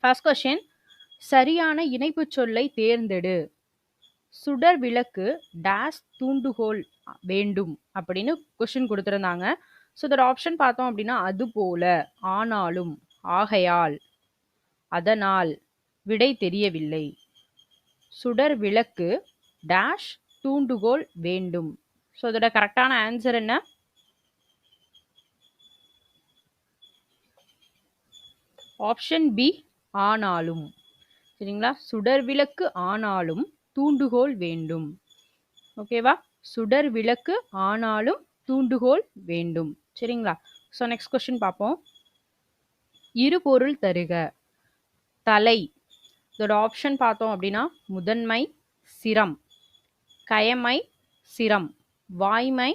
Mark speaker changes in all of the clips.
Speaker 1: First question, சரியான இணைப்புச் சொல்லை தேர்ந்தெடு. சுடர் விளக்கு டேஷ் தூண்டுகோல் வேண்டும் அப்படின்னு கொஸ்டின் கொடுத்துருந்தாங்க. ஸோ இதோட ஆப்ஷன் பார்த்தோம் அப்படின்னா அது போல, ஆனாலும், ஆகையால், அதனால், விடை தெரியவில்லை. சுடர் விளக்கு டேஷ் தூண்டுகோல் வேண்டும். ஸோ இதோட கரெக்டான ஆன்சர் என்ன? ஆப்ஷன் பி, ஆனாலும். சரிங்களா? சுடர் விளக்கு ஆனாலும் தூண்டுகோல் வேண்டும். ஓகேவா? சுடர் விளக்கு ஆனாலும் தூண்டுகோல் வேண்டும். சரிங்களா? ஸோ நெக்ஸ்ட் கொஸ்டின் பார்ப்போம். இரு பொருள் தருக. தலை, இதோட ஆப்ஷன் பார்த்தோம் அப்படின்னா முதன்மை, சிரம், கயமை, சிரம், வாய்மை,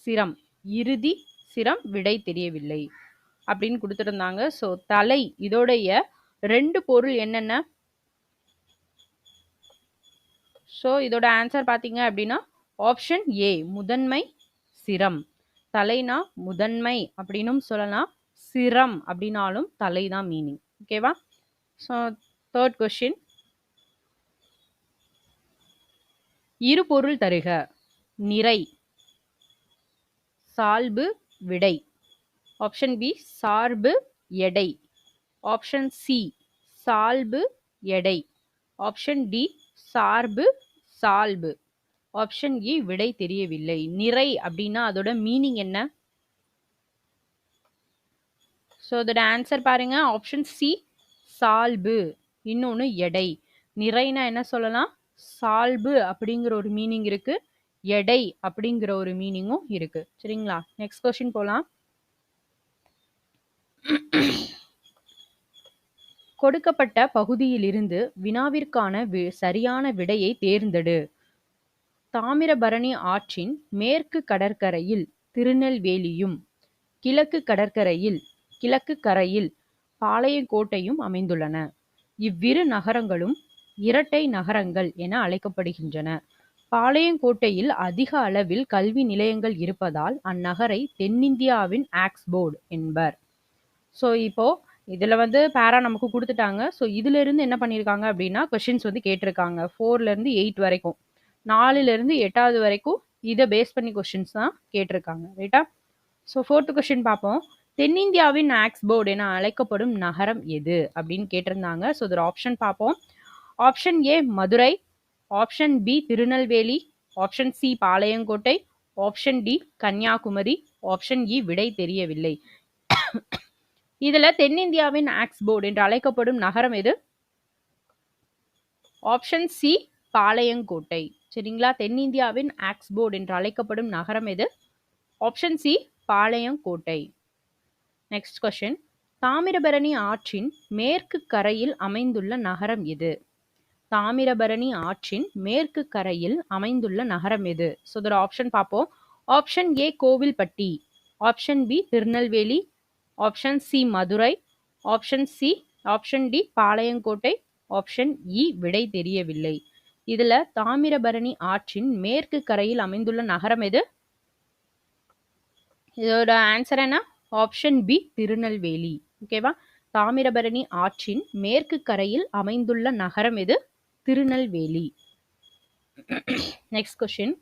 Speaker 1: சிரம், இறுதி, சிரம், விடை தெரியவில்லை அப்படின்னு கொடுத்துருந்தாங்க. ஸோ தலை இதோடைய 2 பொருள் என்னென்ன? ஸோ இதோட ஆன்சர் பார்த்தீங்க அப்படின்னா ஆப்ஷன் ஏ, முதன்மை, சிரம். தலைனா முதன்மை அப்படின்னும் சொல்லலாம், சிரம் அப்படின்னாலும் தலை தான் மீனிங். ஓகேவா? ஸோ தேர்ட் கொஸ்டின், இரு பொருள் தருக. நிறை, சால்பு, விடை. ஆப்ஷன் பி, சார்பு, எடை. ஆப்ஷன் சி, சால்பு, எடை. ஆப்ஷன் டி, சார்பு, சால்பு. ஆப்ஷன் இ, விடை தெரியவில்லை. நிறை அப்படின்னா அதோட மீனிங் என்ன? ஸோ அதோட ஆன்சர் பாருங்க, ஆப்ஷன் சி, சால்பு, இன்னொன்று எடை. நிறைனா என்ன சொல்லலாம்? சால்பு அப்படிங்கிற ஒரு மீனிங் இருக்கு, எடை அப்படிங்கிற ஒரு மீனிங்கும் இருக்கு. சரிங்களா? நெக்ஸ்ட் கொஸ்டின் போலாம். கொடுக்கப்பட்ட பகுதியிலிருந்து வினாவிற்கான சரியான விடையை தேர்ந்தெடு. தாமிரபரணி ஆற்றின் மேற்கு கடற்கரையில் திருநெல்வேலியும், கிழக்கு கரையில் பாளையங்கோட்டையும் அமைந்துள்ளன. இவ்விரு நகரங்களும் இரட்டை நகரங்கள் என அழைக்கப்படுகின்றன. பாளையங்கோட்டையில் அதிக அளவில் கல்வி நிலையங்கள் இருப்பதால் அந்நகரை தென்னிந்தியாவின் ஆக்ஸ்போர்ட் என்பர். ஸோ இப்போ இதுல பேரா நமக்கு கொடுத்துட்டாங்க. ஸோ இதுல இருந்து என்ன பண்ணியிருக்காங்க அப்படின்னா கொஸ்டின்ஸ் கேட்டிருக்காங்க. 4ல இருந்து 8 வரைக்கும், 4ல இருந்து 8வது வரைக்கும் இதை பேஸ் பண்ணி கொஸ்டின்ஸ் தான் கேட்டிருக்காங்க. ரைட்டா? ஸோ 4th கொஸ்டின் பார்ப்போம். தென்னிந்தியாவின் ஆக்ஸ்போர்ட் என அழைக்கப்படும் நகரம் எது அப்படின்னு கேட்டிருந்தாங்க. ஸோ இதோட ஆப்ஷன் பார்ப்போம். Option A Madurai, option B Tirunelveli, option C Palayamkottai, option D Kanyakumari, option E விடை தெரியவில்லை. இதுல தென்னிந்தியாவின் ஆக்ஸ்போர்ட் என்று அழைக்கப்படும் நகரம் எது? Option C Palayamkottai. சரிங்களா? தென்னிந்தியாவின் ஆக்ஸ்போர்ட் என்று அழைக்கப்படும் நகரம் எது? Option C Palayamkottai. Next question, Thamirabarani ஆற்றின் மேற்கு கரையில் அமைந்துள்ள நகரம் எது? தாமிரபரணி ஆற்றின் மேற்கு கரையில் அமைந்துள்ள நகரம் எது? ஸோ இதோட ஆப்ஷன் பார்ப்போம். Option A Kovilpatti, option B Tirunelveli, option C Madurai, option D Palayamkottai, option E விடை தெரியவில்லை. இதுல தாமிரபரணி ஆற்றின் மேற்கு கரையில் அமைந்துள்ள நகரம் எது? இதோட ஆன்சர் என்ன? Option B Tirunelveli. ஓகேவா? தாமிரபரணி ஆற்றின் மேற்கு கரையில் அமைந்துள்ள நகரம் எது? திருநெல்வேலி. நெக்ஸ்ட் கொஸ்டின்,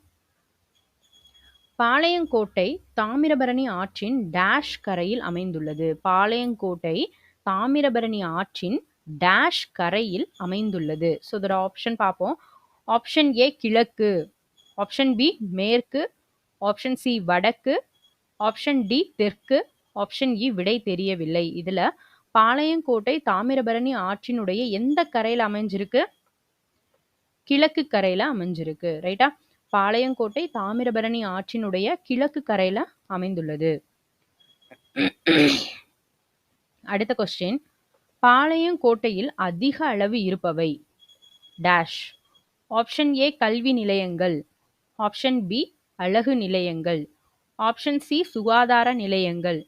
Speaker 1: பாளையங்கோட்டை தாமிரபரணி ஆற்றின் டேஷ் கரையில் அமைந்துள்ளது. பாளையங்கோட்டை தாமிரபரணி ஆற்றின் டேஷ் கரையில் அமைந்துள்ளது. ஸோ இதோட ஆப்ஷன் பார்ப்போம். ஆப்ஷன் ஏ கிழக்கு, ஆப்ஷன் பி மேற்கு, ஆப்ஷன் சி வடக்கு, ஆப்ஷன் டி தெற்கு, ஆப்ஷன் இ விடை தெரியவில்லை. இதுல பாளையங்கோட்டை தாமிரபரணி ஆற்றினுடைய எந்த கரையில அமைஞ்சிருக்கு? கிழக்கு கரையில அமைஞ்சிருக்கு. ரைட்டா? பாளையங்கோட்டை தாமிரபரணி ஆற்றினுடைய கிழக்கு கரையில அமைந்துள்ளது. அடுத்த கொஸ்டின், பாளையங்கோட்டையில் அதிக அளவு இருப்பவை டேஷ். ஆப்ஷன் ஏ கல்வி நிலையங்கள், ஆப்ஷன் பி அழகு நிலையங்கள், ஆப்ஷன் சி சுகாதார நிலையங்கள்,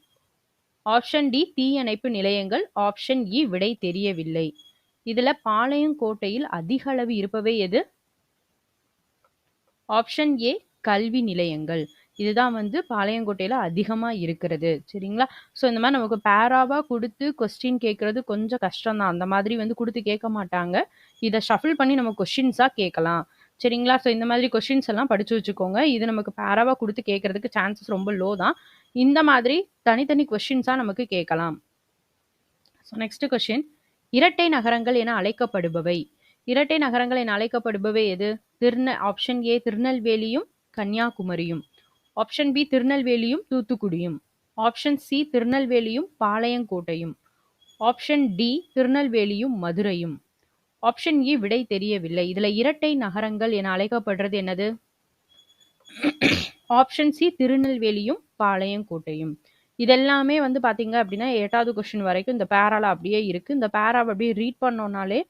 Speaker 1: ஆப்ஷன் டி தீயணைப்பு நிலையங்கள், ஆப்ஷன் இ விடை தெரியவில்லை. இதுல பாளையங்கோட்டையில் அதிக அளவு இருப்பவை எது? ஆப்ஷன் ஏ கல்வி நிலையங்கள். இதுதான் வந்து பாளையங்கோட்டையில அதிகமா இருக்கிறது. சரிங்களா? ஸோ இந்த மாரி நமக்கு பேராவா குடுத்து கொஸ்டின் கேட்கறது கொஞ்சம் கஷ்டம் தான். அந்த மாதிரி வந்து குடுத்து கேட்க மாட்டாங்க. இத ஷஃபில் பண்ணி நம்ம கொஸ்டின்ஸா கேட்கலாம். சரிங்களா? ஸோ இந்த மாதிரி கொஸ்டின்ஸ் எல்லாம் படிச்சு வச்சுக்கோங்க. இது நமக்கு பேராவா குடுத்து கேட்கறதுக்கு சான்சஸ் ரொம்ப லோ தான். இந்த மாதிரி தனித்தனி கொஸ்டின்ஸா நமக்கு கேட்கலாம். So next question. இரட்டை நகரங்கள் என அழைக்கப்படுபவை. இரட்டை நகரங்கள் என அழைக்கப்படுபவை எது? ஆப்ஷன் ஏ திருநெல்வேலியும் கன்னியாகுமரியும். ஆப்ஷன் பி திருநெல்வேலியும் தூத்துக்குடியும். ஆப்ஷன் சி திருநெல்வேலியும் பாளையங்கோட்டையும். ஆப்ஷன் டி திருநெல்வேலியும் மதுரையும். ஆப்ஷன் இ விடை தெரியவில்லை. இதுல இரட்டை நகரங்கள் என அழைக்கப்படுறது என்னது? ஆப்ஷன் சி திருநெல்வேலியும் பாளையங்கோட்டையும். இதெல்லாமே வந்து பாத்தீங்க அப்படின்னா 8வது கொஸ்டின் வரைக்கும் இந்த பேரால அப்படியே இருக்கு. இந்த பேராவை அப்படியே ரீட் பண்ணோம்னாலே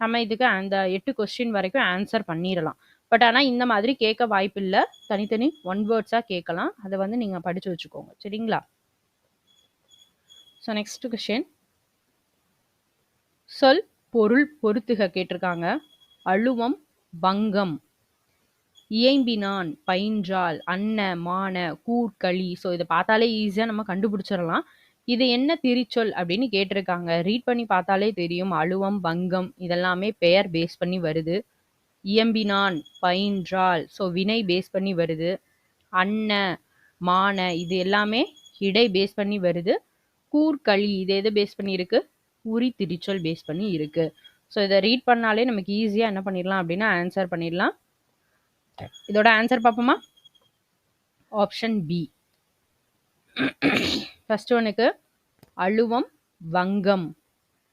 Speaker 1: நம்ம இதுக்கு அந்த 8 கொஸ்டின் வரைக்கும் ஆன்சர் பண்ணிடலாம். பட் ஆனா இந்த மாதிரி கேட்க வாய்ப்பு இல்ல. தனித்தனி ஒன் வேர்ட்ஸா கேட்கலாம். அதை வந்து நீங்க படிச்சு வச்சுக்கோங்க. சரிங்களா? So next question. சொல் பொருள் பொறுத்துக கேட்டிருக்காங்க. அழுவம் பங்கம் இயம்பினான் பயின்றால் அன்ன மான கூர்களி. ஸோ இதை பார்த்தாலே ஈஸியா நம்ம கண்டுபிடிச்சிடலாம். இது என்ன திரிச்சொல் அப்படின்னு கேட்டிருக்காங்க. ரீட் பண்ணி பார்த்தாலே தெரியும். அழுவம் பங்கம் இதெல்லாமே பெயர் பேஸ் பண்ணி வருது. இயம்பினான் பயின்றால் ஸோ வினை பேஸ் பண்ணி வருது. அன்ன மான இது எல்லாமே இடை பேஸ் பண்ணி வருது. கூர்களி இது எது பேஸ் பண்ணி இருக்கு? உரி திரிச்சொல் பேஸ் பண்ணி இருக்கு. ஸோ இதை ரீட் பண்ணாலே நமக்கு ஈஸியா என்ன பண்ணிடலாம் அப்படின்னா ஆன்சர் பண்ணிடலாம். இதோட ஆன்சர் பார்ப்போமா? Option B. ஃபர்ஸ்ட் ஒனுக்கு அழுவம் வங்கம்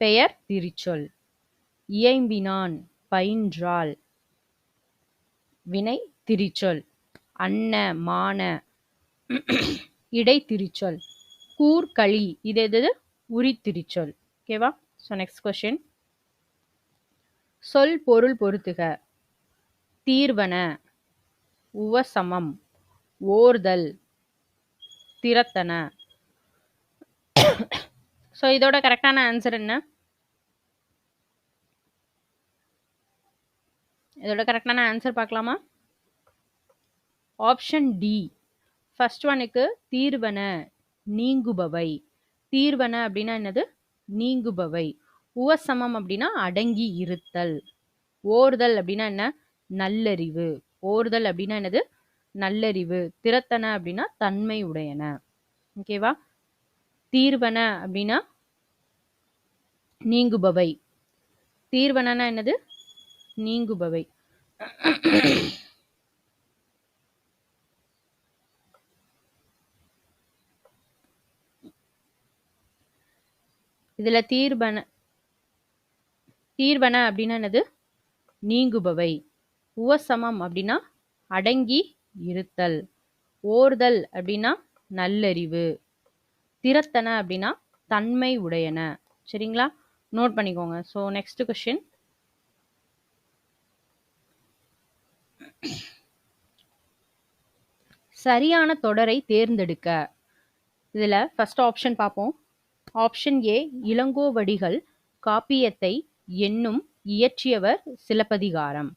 Speaker 1: பெயர் திரிச்சொல். இயம்பினான் பயின்றால் வினை திரிச்சொல். அன்ன மான இடை திரிச்சொல். கூர்களி இது எது? உரி திரிச்சொல். ஓகேவா? So next question. சொல் பொருள் பொறுத்துக. தீர்வன உவசமம் ஓர்தல் திறத்தன. ஸோ இதோட கரெக்டான ஆன்சர் என்ன? இதோட கரெக்டான ஆன்சர் பார்க்கலாமா? Option D. ஃபர்ஸ்ட் ஒனுக்கு தீர்வன நீங்குபவை. தீர்வன அப்படின்னா என்னது? நீங்குபவை. உவசமம் அப்படின்னா அடங்கி இருத்தல். ஓர்தல் அப்படின்னா என்ன? நல்லறிவு. ஓர்தல் அப்படின்னா என்னது? நல்லறிவு. திறத்தன அப்படின்னா தன்மை உடையன. ஓகேவா? தீர்வன அப்படின்னா நீங்குபவை. தீர்வனனா என்னது? நீங்குபவை. இதுல தீர்வன அப்படின்னா என்னது? நீங்குபவை. உவசமம் அப்படின்னா அடங்கி இருத்தல். ஓர்தல் அப்படின்னா நல்லறிவு. திறத்தன அப்படின்னா தன்மை உடையன. சரிங்களா? நோட் பண்ணிக்கோங்க. So next question. சரியான தொடரை தேர்ந்தெடுக்க. இதுல ஃபர்ஸ்ட் ஆப்ஷன் பார்ப்போம். ஆப்ஷன் ஏ இளங்கோவடிகள் காப்பியத்தை என்னும் இயற்றியவர் சிலப்பதிகாரம்.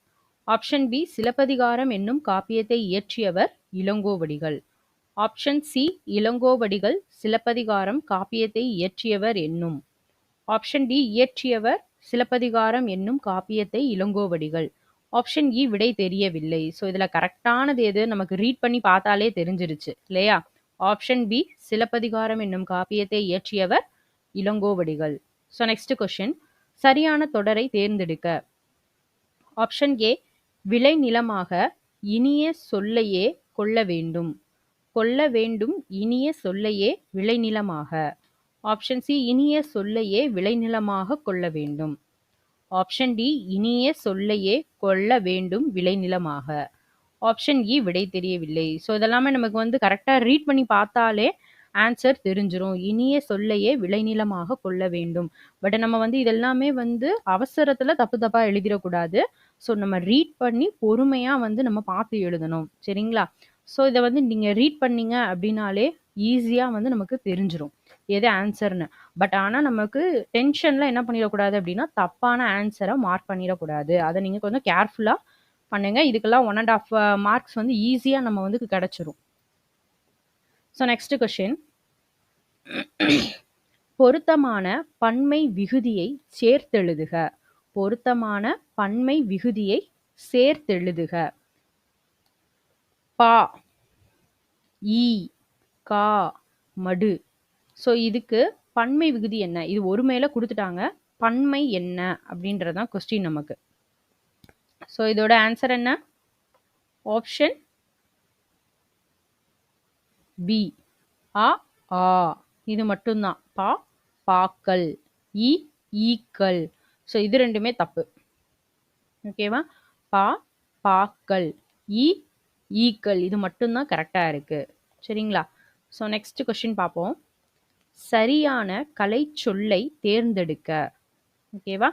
Speaker 1: ஆப்ஷன் பி சிலப்பதிகாரம் என்னும் காப்பியத்தை இயற்றியவர் இளங்கோவடிகள். ஆப்ஷன் சி இளங்கோவடிகள் சிலப்பதிகாரம் காப்பியத்தை இயற்றியவர் என்னும். ஆப்ஷன் டி இயற்றியவர் சிலப்பதிகாரம் என்னும் காப்பியத்தை இளங்கோவடிகள். ஆப்ஷன் இ விடை தெரியவில்லை. ஸோ இதுல கரெக்டானது எது? நமக்கு ரீட் பண்ணி பார்த்தாலே தெரிஞ்சிருச்சு இல்லையா? ஆப்ஷன் பி சிலப்பதிகாரம் என்னும் காப்பியத்தை இயற்றியவர் இளங்கோவடிகள். So next question. சரியான தொடரை தேர்ந்தெடுக்க. ஆப்ஷன் ஏ விளை நிலமாக இனிய சொல்லையே கொள்ள வேண்டும். கொள்ள வேண்டும் இனிய சொல்லையே விளைநிலமாக. ஆப்ஷன் சி இனிய சொல்லையே விளைநிலமாக கொள்ள வேண்டும். ஆப்ஷன் டி இனிய சொல்லையே கொள்ள வேண்டும் விளைநிலமாக. ஆப்ஷன் இ விடை தெரியவில்லை. ஸோ இதெல்லாமே நமக்கு வந்து கரெக்டாக ரீட் பண்ணி பார்த்தாலே ஆன்சர் தெரிஞ்சிரும். இனிய சொல்லையே விளைநிலமாக கொள்ள வேண்டும். பட் நம்ம வந்து இதெல்லாமே வந்து அவசரத்தில் தப்பு தப்பாக எழுதிடக்கூடாது. ஸோ நம்ம ரீட் பண்ணி பொறுமையாக வந்து நம்ம பார்த்து எழுதணும். சரிங்களா? ஸோ இதை வந்து நீங்கள் ரீட் பண்ணீங்க அப்படின்னாலே ஈஸியாக வந்து நமக்கு தெரிஞ்சிரும் எது ஆன்சர்னு. பட் ஆனால் நமக்கு டென்ஷனில் என்ன பண்ணிடக்கூடாது அப்படின்னா தப்பான ஆன்சரை மார்க் பண்ணிடக்கூடாது. அதை நீங்கள் கொஞ்சம் கேர்ஃபுல்லாக பண்ணுங்க. இதுக்கெல்லாம் 1.5 மார்க்ஸ் வந்து ஈஸியாக நம்ம வந்து கிடைச்சிரும். ஸோ நெக்ஸ்ட் கொஸ்டின், பொருத்தமான பன்மை விகுதியை சேர்த்தெழுதுக. பொருத்தமான பன்மை விகுதியை சேர்த்தெழுதுக. பா, ஈ, கா, மடு. ஸோ இதுக்கு பன்மை விகுதி என்ன? இது ஒரு மேல கொடுத்துட்டாங்க, பன்மை என்ன அப்படின்றதான் கொஸ்டின் நமக்கு. ஸோ இதோட ஆன்சர் என்ன? ஆப்ஷன் பி, ஆ, ஆ. இது மட்டும்தான். பா, பாக்கள், ஈ, ஈக்கள். ஸோ இது ரெண்டுமே தப்பு. ஓகேவா? பா, பாக்கள், ஈ, ஈக்கள். இது மட்டும்தான் கரெக்டா இருக்கு. சரிங்களா? ஸோ நெக்ஸ்ட் கொஸ்டின் பார்ப்போம். சரியான கலை சொல்லை தேர்ந்தெடுக்க. ஓகேவா?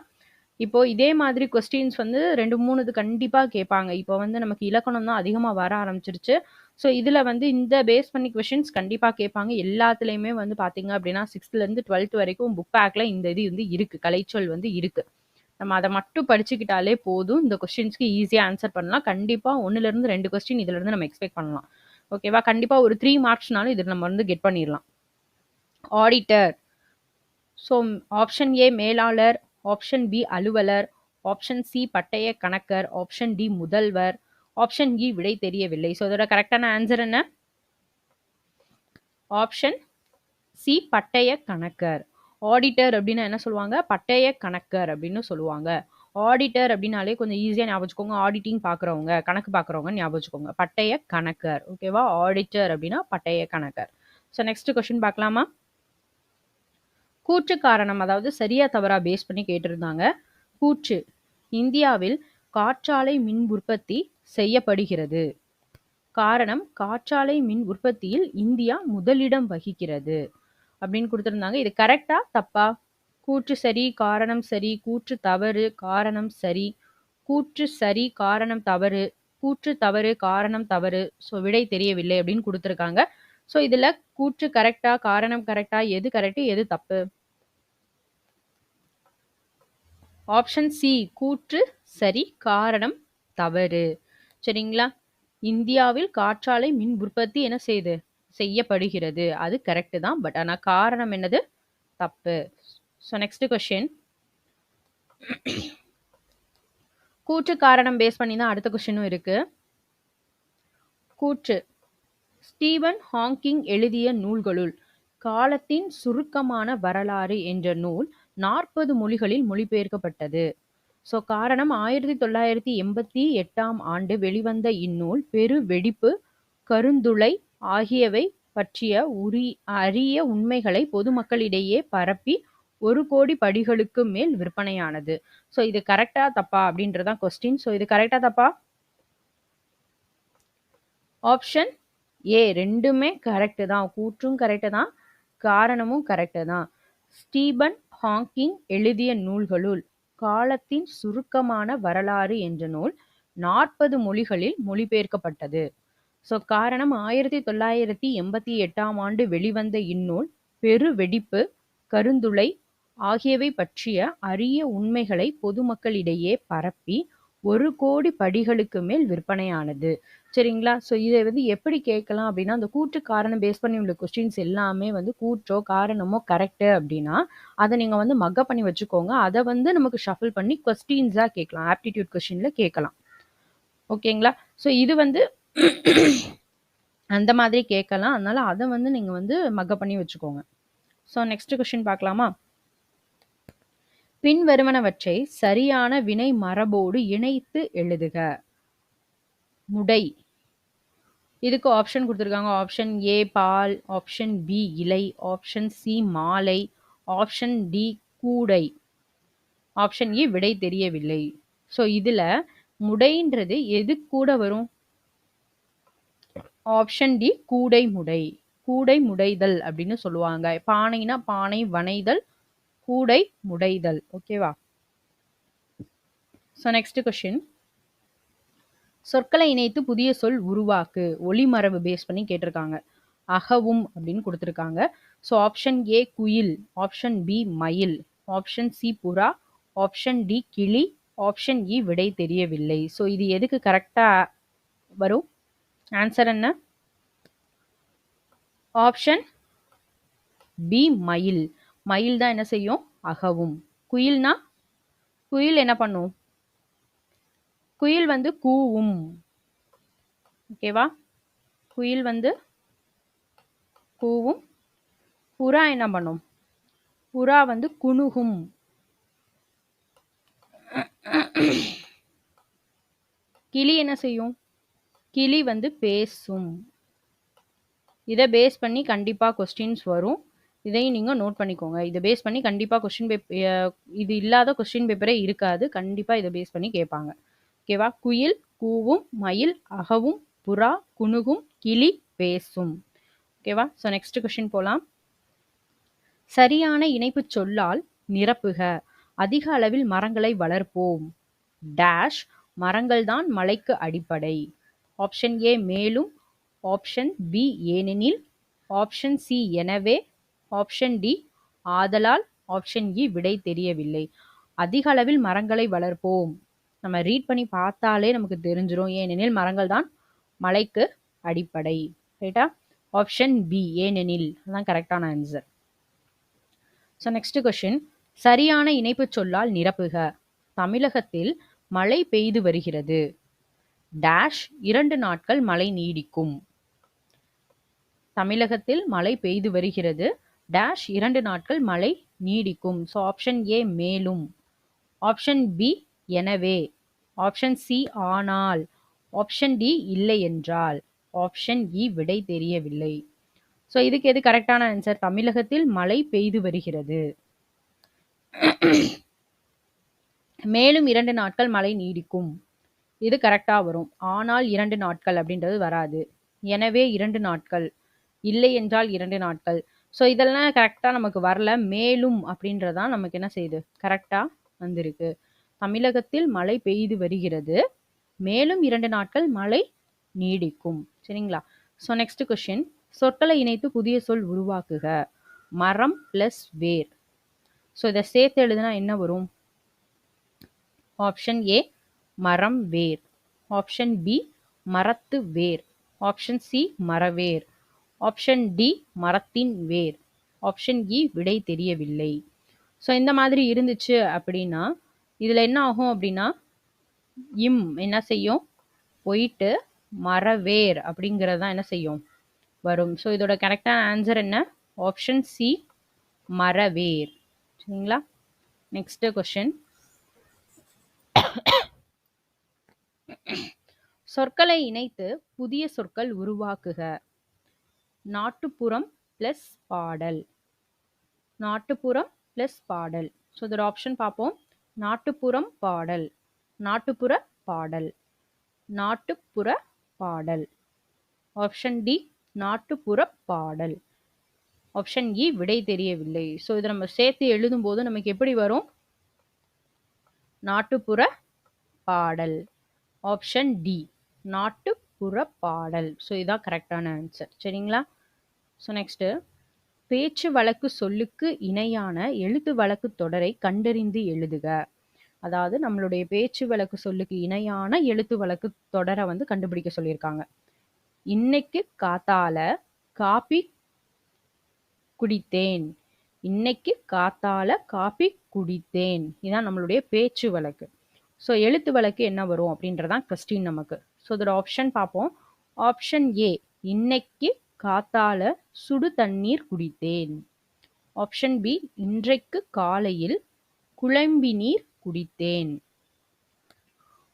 Speaker 1: இப்போ இதே மாதிரி கொஸ்டின்ஸ் வந்து 2, 3 இது கண்டிப்பா கேட்பாங்க. இப்போ வந்து நமக்கு இலக்கணம் தான் அதிகமா வர ஆரம்பிச்சிருச்சு. ஸோ இதுல வந்து இந்த பேஸ் பண்ணி கொஸ்டின்ஸ் கண்டிப்பா கேட்பாங்க. எல்லாத்துலயுமே வந்து பார்த்தீங்க அப்படின்னா 6th இருந்து 12th வரைக்கும் புக் பேக்ல இந்த இது வந்து இருக்கு. கலைச்சொல் வந்து இருக்கு. நம்ம அதை மட்டும் படிச்சுக்கிட்டாலே போதும். இந்த கொஸ்டின்ஸ்க்கு ஈஸியா ஆன்சர் பண்ணலாம். கண்டிப்பா 1ல இருந்து 2 கொஸ்டின் இதுல இருந்து நம்ம எக்ஸ்பெக்ட் பண்ணலாம். ஓகேவா? கண்டிப்பா ஒரு 3 மார்க்ஸ்னாலும் இது நம்ம வந்து கெட் பண்ணிடலாம். ஆடிட்டர். ஸோ ஆப்ஷன் ஏ மேலாளர், ஆப்ஷன் பி அலுவலர், ஆப்ஷன் சி பட்டய கணக்கர், ஆப்ஷன் டி முதல்வர், ஆப்ஷன் இ விடை தெரியவில்லை. ஸோ இதோட கரெக்டான ஆன்சர் என்ன? ஆப்ஷன் சி பட்டய கணக்கர். ஆடிட்டர் அப்படின்னா என்ன சொல்லுவாங்க? பட்டய கணக்கர் அப்படின்னு சொல்லுவாங்க. ஆடிட்டர் அப்படின்னாலே கொஞ்சம் ஈஸியா ஞாபகம் வச்சுக்கோங்க. ஆடிட்டிங் பாக்குறவங்க, கணக்கு பாக்குறவங்க ஞாபகம் வச்சுக்கோங்க. பட்டய கணக்கர். ஓகேவா? ஆடிட்டர் அப்படின்னா பட்டய கணக்கர். ஸோ நெக்ஸ்ட் கொஸ்டின் பார்க்கலாமா? கூற்று காரணம், அதாவது சரியா தவறா பேஸ் பண்ணி கேட்டிருந்தாங்க. கூற்று, இந்தியாவில் காற்றாலை மின் உற்பத்தி செய்யப்படுகிறது. காரணம், காற்றாலை மின் உற்பத்தியில் இந்தியா முதலிடம் வகிக்கிறது அப்படின்னு கொடுத்திருந்தாங்க. இது கரெக்டா தப்பா? கூற்று சரி, காரணம் சரி, கூற்று தவறு, காரணம் சரி, கூற்று சரி, காரணம் தவறு, கூற்று தவறு, காரணம் தவறு. ஸோ விடை தெரியவில்லை அப்படின்னு கொடுத்திருக்காங்க. ஸோ இதுல கூற்று கரெக்டா, காரணம் கரெக்டா, எது கரெக்ட், எது தப்பு? ஆப்ஷன் சி கூற்று சரி, காரணம் தவறு. சரிங்களா? இந்தியாவில் காற்றாலை மின் உற்பத்தி என்ன செய்யப்படுகிறது. அது கரெக்ட் தான். பட் ஆனா காரணம் என்னது? தப்பு. ஸோ நெக்ஸ்ட் கொஸ்டின், கூற்று காரணம் பேஸ் பண்ணி தான் அடுத்த கொஸ்டினும் இருக்கு. கூற்று, ஸ்டீவன் ஹாக்கிங் எழுதிய நூல்களுள் காலத்தின் சுருக்கமான வரலாறு என்ற நூல் 40 மொழிகளில் மொழிபெயர்க்கப்பட்டது. ஸோ காரணம், 1988ஆம் ஆண்டு வெளிவந்த இந்நூல் பெரு வெடிப்பு, கருந்துளை ஆகியவை பற்றிய அரிய உண்மைகளை பொதுமக்களிடையே பரப்பி 1 கோடி படிகளுக்கு மேல் விற்பனையானது. ஸோ இது கரெக்டா தப்பா அப்படின்றதான் கொஸ்டின். ஸோ இது கரெக்டா தப்பா? ஆப்ஷன் ஏ ரெண்டுமே கரெக்ட் தான். கூற்றும் கரெக்ட் தான், காரணமும் கரெக்ட் தான். ஸ்டீபன் ஹாக்கிங் எழுதிய நூல்களுள் காலத்தின் சுருக்கமான வரலாறு என்ற நூல் 40 மொழிகளில் மொழிபெயர்க்கப்பட்டது. ஸோ காரணம், 1988ஆம் ஆண்டு வெளிவந்த இந்நூல் பெரு வெடிப்பு, கருந்துளை ஆகியவை பற்றிய அரிய உண்மைகளை பொதுமக்களிடையே பரப்பி 1 கோடி படிகளுக்கு மேல் விற்பனையானது. சரிங்களா? ஸோ இதை வந்து எப்படி கேட்கலாம் அப்படின்னா, அந்த கூற்று காரணம் பேஸ் பண்ணி உள்ள கொஸ்டின்ஸ் எல்லாமே வந்து கூற்றோ காரணமோ கரெக்ட் அப்படின்னா அதை நீங்க வந்து மக்கப் பண்ணி வச்சுக்கோங்க. அதை வந்து நமக்கு ஷஃபிள் பண்ணி கொஸ்டின்ஸா கேட்கலாம். ஆப்டிடியூட் கொஸ்டின்ல கேட்கலாம். ஓகேங்களா? ஸோ இது வந்து அந்த மாதிரி கேட்கலாம். அதனால அதை வந்து நீங்க வந்து மக்கப் பண்ணி வச்சுக்கோங்க. ஸோ நெக்ஸ்ட் கொஸ்டின் பார்க்கலாமா? பின்வருவனவற்றை சரியான வினை மரபோடு இணைத்து எழுதுக. முடை. இதுக்கு ஆப்ஷன் கொடுத்துருக்காங்க. ஆப்ஷன் ஏ பால், ஆப்ஷன் பி இலை, ஆப்ஷன் சி மாலை, ஆப்ஷன் டி கூடை, ஆப்ஷன் இ விடை தெரியவில்லை. ஸோ இதுல முடைன்றது எது கூட வரும்? ஆப்ஷன் டி கூடை முடை. கூடை முடைதல் அப்படின்னு சொல்லுவாங்க. பானைனா பானை வனைதல், கூடை முடைதல். ஓகேவா? ஸோ நெக்ஸ்ட் கொஸ்டின், சொற்களை இணைத்து புதிய சொல் உருவாக்கு. ஒளிமரபு பேஸ் பண்ணி கேட்டிருக்காங்க. அகவும் அப்படின்னு கொடுத்துருக்காங்க. ஸோ ஆப்ஷன் ஏ குயில், ஆப்ஷன் பி மயில், ஆப்ஷன் சி புறா, ஆப்ஷன் டி கிளி, ஆப்ஷன் இ விடை தெரியவில்லை. ஸோ இது எதுக்கு கரெக்டா வரும்? ஆன்சர் என்ன? ஆப்ஷன் பி மயில். மயில் தான் என்ன செய்யும்? அகவும். குயில்னா குயில் என்ன பண்ணும்? குயில் வந்து கூவும். ஓகேவா? குயில் வந்து கூவும். புறா என்ன பண்ணும்? புறா வந்து குணுகும். கிளி என்ன செய்யும்? கிளி வந்து பேசும். இதை பேஸ் பண்ணி கண்டிப்பா கொஸ்டின்ஸ் வரும். இதையும் நீங்க நோட் பண்ணிக்கோங்க. இதை பேஸ் பண்ணி கண்டிப்பா கொஸ்டின் பேப்பர், இது இல்லாத கொஸ்டின் பேப்பரே இருக்காது. கண்டிப்பா இதை பேஸ் பண்ணி கேட்பாங்க. ஓகேவா? குயில் கூவும், மயில் அகவும், புறா குணுகும், கிளி பேசும். ஓகேவா? ஸோ நெக்ஸ்ட் கொஸ்டின் போலாம். சரியான இணைப்பு சொல்லால் நிரப்புக. அதிக அளவில் மரங்களை வளர்ப்போம். டேஷ் மரங்கள் தான் மலைக்கு அடிப்படை. ஆப்ஷன் ஏ மேலும், ஆப்ஷன் பி ஏனெனில், ஆப்ஷன் சி எனவே, ஆப்ஷன் டி ஆதலால், ஆப்ஷன் இ விடை தெரியவில்லை. அதிக அளவில் மரங்களை வளர்ப்போம். நம்ம ரீட் பண்ணி பார்த்தாலே நமக்கு தெரிஞ்சிடும். ஏனெனில் மரங்கள் தான் மலைக்கு அடிப்படை. ரைட்டா? ஆப்ஷன் பி ஏனெனில் தான் கரெக்டான ஆன்சர். So next question. சரியான இணைப்பு சொல்லால் நிரப்புக. தமிழகத்தில் மழை பெய்து வருகிறது. டேஷ் 2 நாட்கள் மழை நீடிக்கும். தமிழகத்தில் மழை பெய்து வருகிறது. டேஷ் 2 நாட்கள் மழை நீடிக்கும். ஸோ ஆப்ஷன் ஏ மேலும், ஆப்ஷன் பி எனவே, ஆப்ஷன் சி ஆனால், ஆப்ஷன் டி இல்லை என்றால், ஆப்ஷன் இ விடை தெரியவில்லை. ஸோ இதுக்கு எது கரெக்டான ஆன்சர்? தமிழகத்தில் மழை பெய்து வருகிறது. மேலும் 2 நாட்கள் மழை நீடிக்கும். இது கரெக்டா வரும். ஆனால் 2 நாட்கள் அப்படின்றது வராது. எனவே 2 நாட்கள், இல்லை என்றால் 2 நாட்கள். ஸோ இதெல்லாம் கரெக்டா நமக்கு வரல. மேலும் அப்படின்றதான் நமக்கு என்ன செய்யுது? கரெக்டா வந்திருக்கு. தமிழகத்தில் மழை பெய்து வருகிறது. மேலும் 2 நாட்கள் மழை நீடிக்கும். சரிங்களா? So next question. சொற்களை இணைத்து புதிய சொல் உருவாக்குக. மரம் பிளஸ் வேர். ஸோ இதை சேர்த்து எழுதுனா என்ன வரும்? ஆப்ஷன் ஏ மரம் வேர், ஆப்ஷன் பி மரத்து வேர், ஆப்ஷன் சி மரவேர், ஆப்ஷன் டி மரத்தின் வேர், ஆப்ஷன் இ விடை தெரியவில்லை. ஸோ இந்த மாதிரி இருந்துச்சு அப்படின்னா இதில் என்ன ஆகும் அப்படின்னா இம் என்ன செய்யும்? போயிட்டு மரவேர் அப்படிங்கிறது தான் என்ன செய்யும்? வரும். ஸோ இதோட கரெக்டான ஆன்சர் என்ன? ஆப்ஷன் சி மரவேர். சரிங்களா? Next question. சொற்களை இணைத்து புதிய சொற்கள் உருவாக்குக. நாட்டுப்புறம் பிளஸ் பாடல். நாட்டுப்புறம் பிளஸ் பாடல். ஸோ இதோட ஆப்ஷன் பார்ப்போம். நாட்டுப்புறம் பாடல், நாட்டுப்புற பாடல், நாட்டுப்புற பாடல். ஆப்ஷன் டி நாட்டுப்புற பாடல், ஆப்ஷன் இ விடை தெரியவில்லை. ஸோ இதை நம்ம சேர்த்து எழுதும் போது நமக்கு எப்படி வரும்? நாட்டுப்புற பாடல், ஆப்ஷன் டி நாட்டுப்புற பாடல். ஸோ இதான் கரெக்டான ஆன்சர். சரிங்களா? So next. பேச்சு வழக்கு சொல்லுக்கு இணையான எழுத்து வழக்கு தொடரை கண்டறிந்து எழுதுக. அதாவது நம்மளுடைய பேச்சு வழக்கு சொல்லுக்கு இணையான எழுத்து வழக்கு தொடரை வந்து கண்டுபிடிக்க சொல்லியிருக்காங்க. இன்னைக்கு காத்தால காபி குடித்தேன். இன்னைக்கு காத்தால காபி குடித்தேன். இதான் நம்மளுடைய பேச்சு வழக்கு. ஸோ எழுத்து வழக்கு என்ன வரும் அப்படின்றதான் கொஸ்டின் நமக்கு. ஸோ இதோட ஆப்ஷன் பார்ப்போம். ஆப்ஷன் ஏ இன்னைக்கு காத்தால சுடு தண்ணீர் குடித்தேன். ஆப்ஷன் பி இன்றைக்கு காலையில் குழம்பி நீர் குடித்தேன்.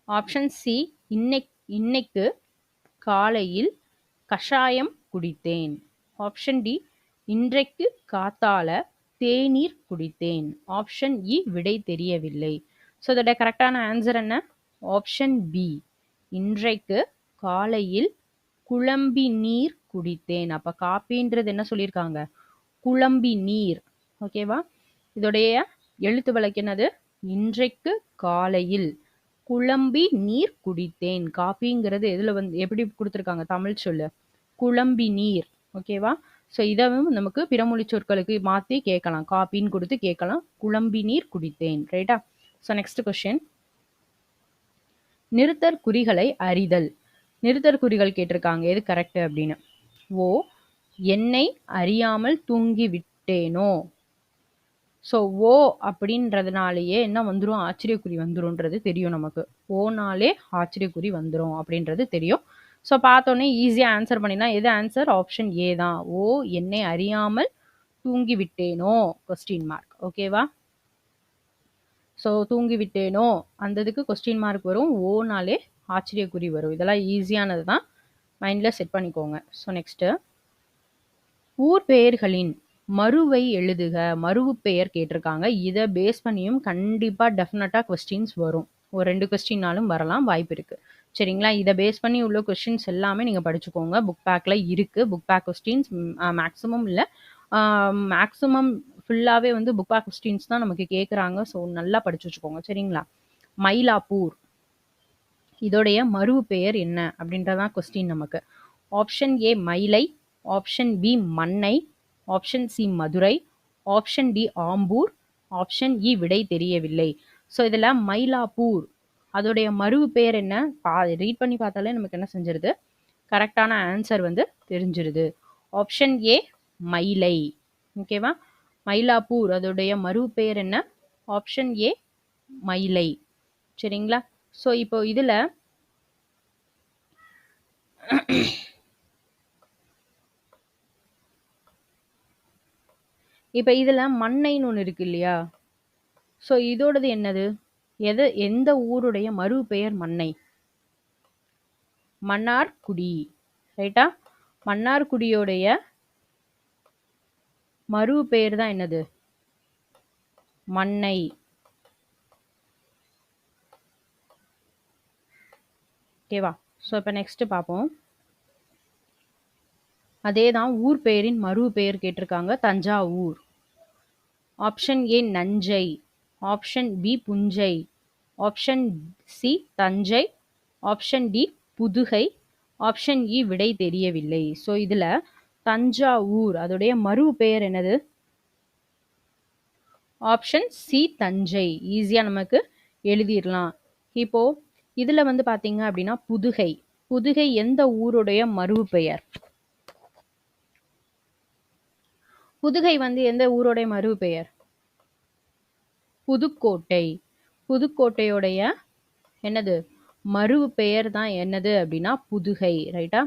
Speaker 1: ஆப்ஷன் சி இன்னைக்கு காலையில் கஷாயம் குடித்தேன். ஆப்ஷன் டி இன்றைக்கு காத்தால தேநீர் குடித்தேன். ஆப்ஷன் இ விடை தெரியவில்லை. ஸோ இதோட கரெக்டான ஆன்சர் என்ன? ஆப்ஷன் பி இன்றைக்கு காலையில் குழம்பி நீர் குடித்தேன். அப்ப காப்பின்றது என்ன சொல்லியிருக்காங்க? குழம்பி நீர். ஓகேவா? இதோடைய எழுத்து வழக்கு என்னது? இன்றைக்கு காலையில் குழம்பி நீர் குடித்தேன். காப்பிங்கிறது எதுல வந்து எப்படி கொடுத்துருக்காங்க? தமிழ் சொல்லு குழம்பி நீர். ஓகேவா? ஸோ இதவும் நமக்கு பிறமொழி சொற்களுக்கு மாற்றி கேட்கலாம். காப்பின்னு கொடுத்து கேட்கலாம். குழம்பி நீர் குடித்தேன். ரைட்டா? So next question. நிறுத்தற் குறிகளை அறிதல். நிறுத்தற் குறிகள் கேட்டிருக்காங்க. எது கரெக்ட் அப்படின்னு. ஓ என்னை அறியாமல் தூங்கி விட்டேனோ. ஸோ ஓ அப்படின்றதுனாலயே என்ன வந்துரும், ஆச்சரியக்குறி வந்துரும்ன்றது தெரியும் நமக்கு. ஓனாலே ஆச்சரியக்குறி வந்துரும் அப்படின்றது தெரியும். ஸோ பார்த்தோன்னே ஈஸியா ஆன்சர் பண்ணிடலாம். எது ஆன்சர்? ஆப்ஷன் ஏ தான். ஓ என்னை அறியாமல் தூங்கி விட்டேனோ கொஸ்டின் மார்க். ஓகேவா? ஸோ தூங்கி விட்டேனோ அந்த இதுக்கு கொஸ்டின் மார்க் வரும். ஓனாலே ஆச்சரியக்குறி வரும். இதெல்லாம் ஈஸியானது தான், மைண்ட்ல செட் பண்ணிக்கோங்க. ஸோ நெக்ஸ்ட், ஊர் பெயர்களின் மருவை எழுதுக. மருவு பெயர் கேட்டிருக்காங்க. இதை பேஸ் பண்ணியும் கண்டிப்பா டெஃபினட்டா கொஸ்டின்ஸ் வரும். ஒரு 2 கொஸ்டின்னாலும் வரலாம், வாய்ப்பு இருக்கு. சரிங்களா? இதை பேஸ் பண்ணி உள்ள கொஸ்டின்ஸ் எல்லாமே நீங்க படிச்சுக்கோங்க. புக் பேக்ல இருக்கு. புக் பேக் கொஸ்டின்ஸ் மேக்ஸிமம் இல்லை, மேக்ஸிமம் ஃபுல்லாவே வந்து புக் பேக் கொஸ்டின்ஸ் தான் நமக்கு கேட்குறாங்க. ஸோ நல்லா படிச்சு வச்சுக்கோங்க. சரிங்களா? மயிலாப்பூர் இதோடைய மருவு பெயர் என்ன அப்படின்றதான் கொஸ்டின் நமக்கு. Option A Mylai, option B Mannai, option C Madurai, option D Ambur, option E விடை தெரியவில்லை. ஸோ இதில் மயிலாப்பூர் அதோடைய மருவு பெயர் என்ன? ரீட் பண்ணி பார்த்தாலே நமக்கு என்ன செஞ்சிருது, கரெக்டான ஆன்சர் வந்து தெரிஞ்சிருது. ஆப்ஷன் ஏ மயிலை. ஓகேவா? மயிலாப்பூர் அதோடைய மருவு பெயர் என்ன? ஆப்ஷன் ஏ மயிலை. சரிங்களா? ஸோ இப்போ இதுல மண்ணைன்னு ஒன்று இருக்கு இல்லையா? ஸோ இதோடது என்னது? எந்த ஊருடைய மறு பெயர் மண்ணை? மன்னார்குடி. ரைட்டா? மன்னார்குடியோடைய மறு பெயர் தான் என்னது? மண்ணை. ஓகேவா? ஸோ இப்போ நெக்ஸ்ட் பார்ப்போம். அதே தான் ஊர் பெயரின் மறு பெயர் கேட்டிருக்காங்க. தஞ்சாவூர். ஆப்ஷன் ஏ நஞ்சை, ஆப்ஷன் பி புஞ்சை, option C Thanjai, option D Pudugai, option E விடை தெரியவில்லை. ஸோ இதில் தஞ்சாவூர் அதோடைய மறு பெயர் என்னது? Option C Thanjai. ஈஸியாக நமக்கு எழுதிடலாம். இப்போ இதில் வந்து பார்த்தீங்க அப்படின்னா புதுகை. புதுகை எந்த ஊருடைய மறு பெயர்? புதுகை வந்து எந்த ஊருடைய மறு பெயர்? புதுக்கோட்டை. புதுக்கோட்டையோடைய என்னது மறு பெயர் தான் என்னது அப்படின்னா புதுகை. ரைட்டா?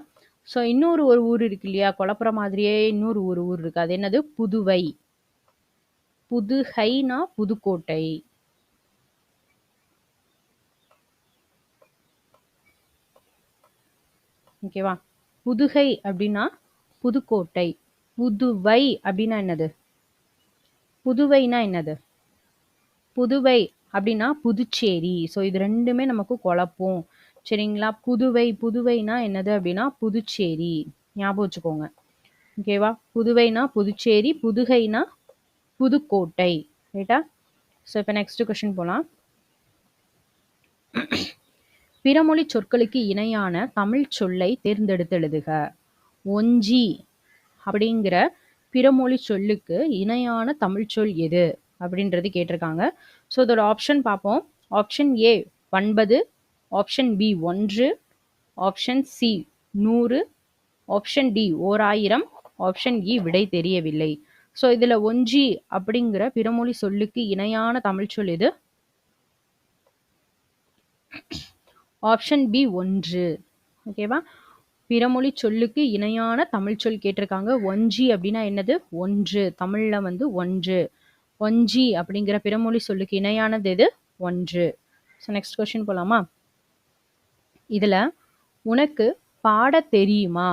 Speaker 1: ஸோ இன்னொரு ஒரு ஊர் இருக்கு இல்லையா, குழப்புற மாதிரியே இன்னொரு ஒரு ஊர் இருக்கு, அது என்னது? புதுவை. புதுகைனா புதுக்கோட்டை. ஓகேவா? புதுகை அப்படின்னா புதுக்கோட்டை. புதுவை அப்படின்னா என்னது? புதுவைனா என்னது? புதுவை அப்படின்னா புதுச்சேரி. ஸோ இது ரெண்டுமே நமக்கு குழப்பம். சரிங்களா? புதுவைனா என்னது அப்படின்னா புதுச்சேரி. ஞாபகம் வச்சுக்கோங்க. ஓகேவா? புதுவைனா புதுச்சேரி, புதுகைனா புதுக்கோட்டை. ரைட்டா? ஸோ இப்போ நெக்ஸ்ட் கொஸ்டின் போலாம். பிறமொழி சொற்களுக்கு இணையான தமிழ் சொல்லை தேர்ந்தெடுத்து எழுதுக. ஒஞ்சி அப்படிங்கிற பிறமொழி சொல்லுக்கு இணையான தமிழ் சொல் எது அப்படின்றது கேட்டிருக்காங்க. ஸோ இதோட ஆப்ஷன் பார்ப்போம். Option A 9, option B 1, option C 100, option D 1000, option E விடை தெரியவில்லை. ஸோ இதில் ஒஞ்சி அப்படிங்கிற பிறமொழி சொல்லுக்கு இணையான தமிழ் சொல் எது? Option B 1. ஓகேவா? பிறமொழி சொல்லுக்கு இணையான தமிழ் சொல் கேட்டிருக்காங்க. ஒஞ்சி அப்படின்னா என்னது? ஒன்று. தமிழ்ல வந்து ஒன்று. ஒஞ்சி அப்படிங்கிற பிறமொழி சொல்லுக்கு இணையானது எது? ஒன்று. ஸோ நெக்ஸ்ட் கொஸ்டின் போலாமா? இதுல உனக்கு பாட தெரியுமா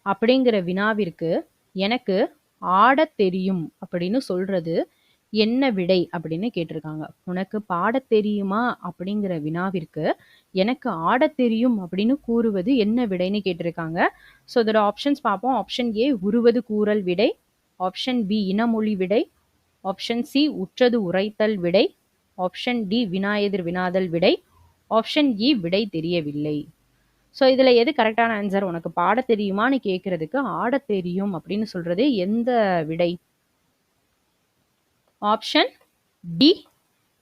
Speaker 1: அப்படிங்கிற வினாவிற்கு எனக்கு ஆட தெரியும் அப்படின்னு சொல்றது என்ன விடை அப்படின்னு கேட்டிருக்காங்க. உனக்கு பாட தெரியுமா அப்படிங்கிற வினாவிற்கு எனக்கு ஆட தெரியும் அப்படின்னு கூறுவது என்ன விடைன்னு கேட்டிருக்காங்க. ஸோ இதோட ஆப்ஷன்ஸ் பார்ப்போம். ஆப்ஷன் ஏ உருவது கூறல் விடை, ஆப்ஷன் பி இனமொழி விடை, ஆப்ஷன் சி உற்றது உரைத்தல் விடை, ஆப்ஷன் டி வினாயெதிர் வினாதல் விடை, ஆப்ஷன் இ விடை தெரியவில்லை. ஸோ இதில் எது கரெக்டான ஆன்சர்? உனக்கு பாட தெரியுமான்னு கேட்கறதுக்கு ஆட தெரியும் அப்படின்னு சொல்றது எந்த விடை? ஆப்ஷன் டி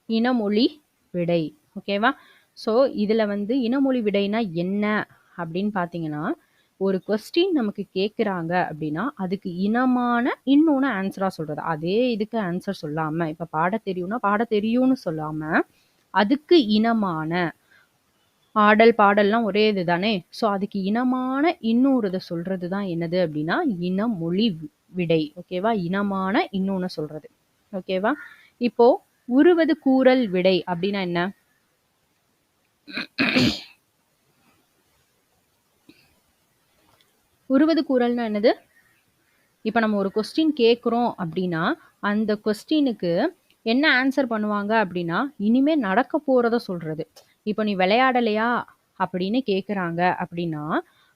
Speaker 1: இனமொழி விடை. ஓகேவா? ஸோ இதில் வந்து இனமொழி விடைனா என்ன அப்படின்னு பார்த்தீங்கன்னா, ஒரு கொஸ்டின் நமக்கு கேட்குறாங்க அப்படின்னா அதுக்கு இனமான இன்னொன்று ஆன்சராக சொல்கிறது. அதே இதுக்கு ஆன்சர் சொல்லாமல், இப்போ பாட தெரியும்னா பாட தெரியும்னு சொல்லாமல் அதுக்கு இனமான, ஆடல் பாடல்லாம் ஒரே இது தானே, ஸோ அதுக்கு இனமான இன்னொரு இதை சொல்கிறது தான் என்னது அப்படின்னா இனம் மொழி விடை. ஓகேவா? இனமான இன்னொன்று சொல்கிறது. ஓகேவா? இப்போ உருவது கூறல் விடை அப்படின்னா என்ன? உருவது கூறல்னா என்னது? இப்போ நம்ம ஒரு கொஸ்டின் கேட்குறோம் அப்படின்னா அந்த கொஸ்டினுக்கு என்ன ஆன்சர் பண்ணுவாங்க அப்படின்னா இனிமே நடக்க போறத சொல்றது. இப்போ நீ விளையாடலையா அப்படின்னு கேட்குறாங்க அப்படின்னா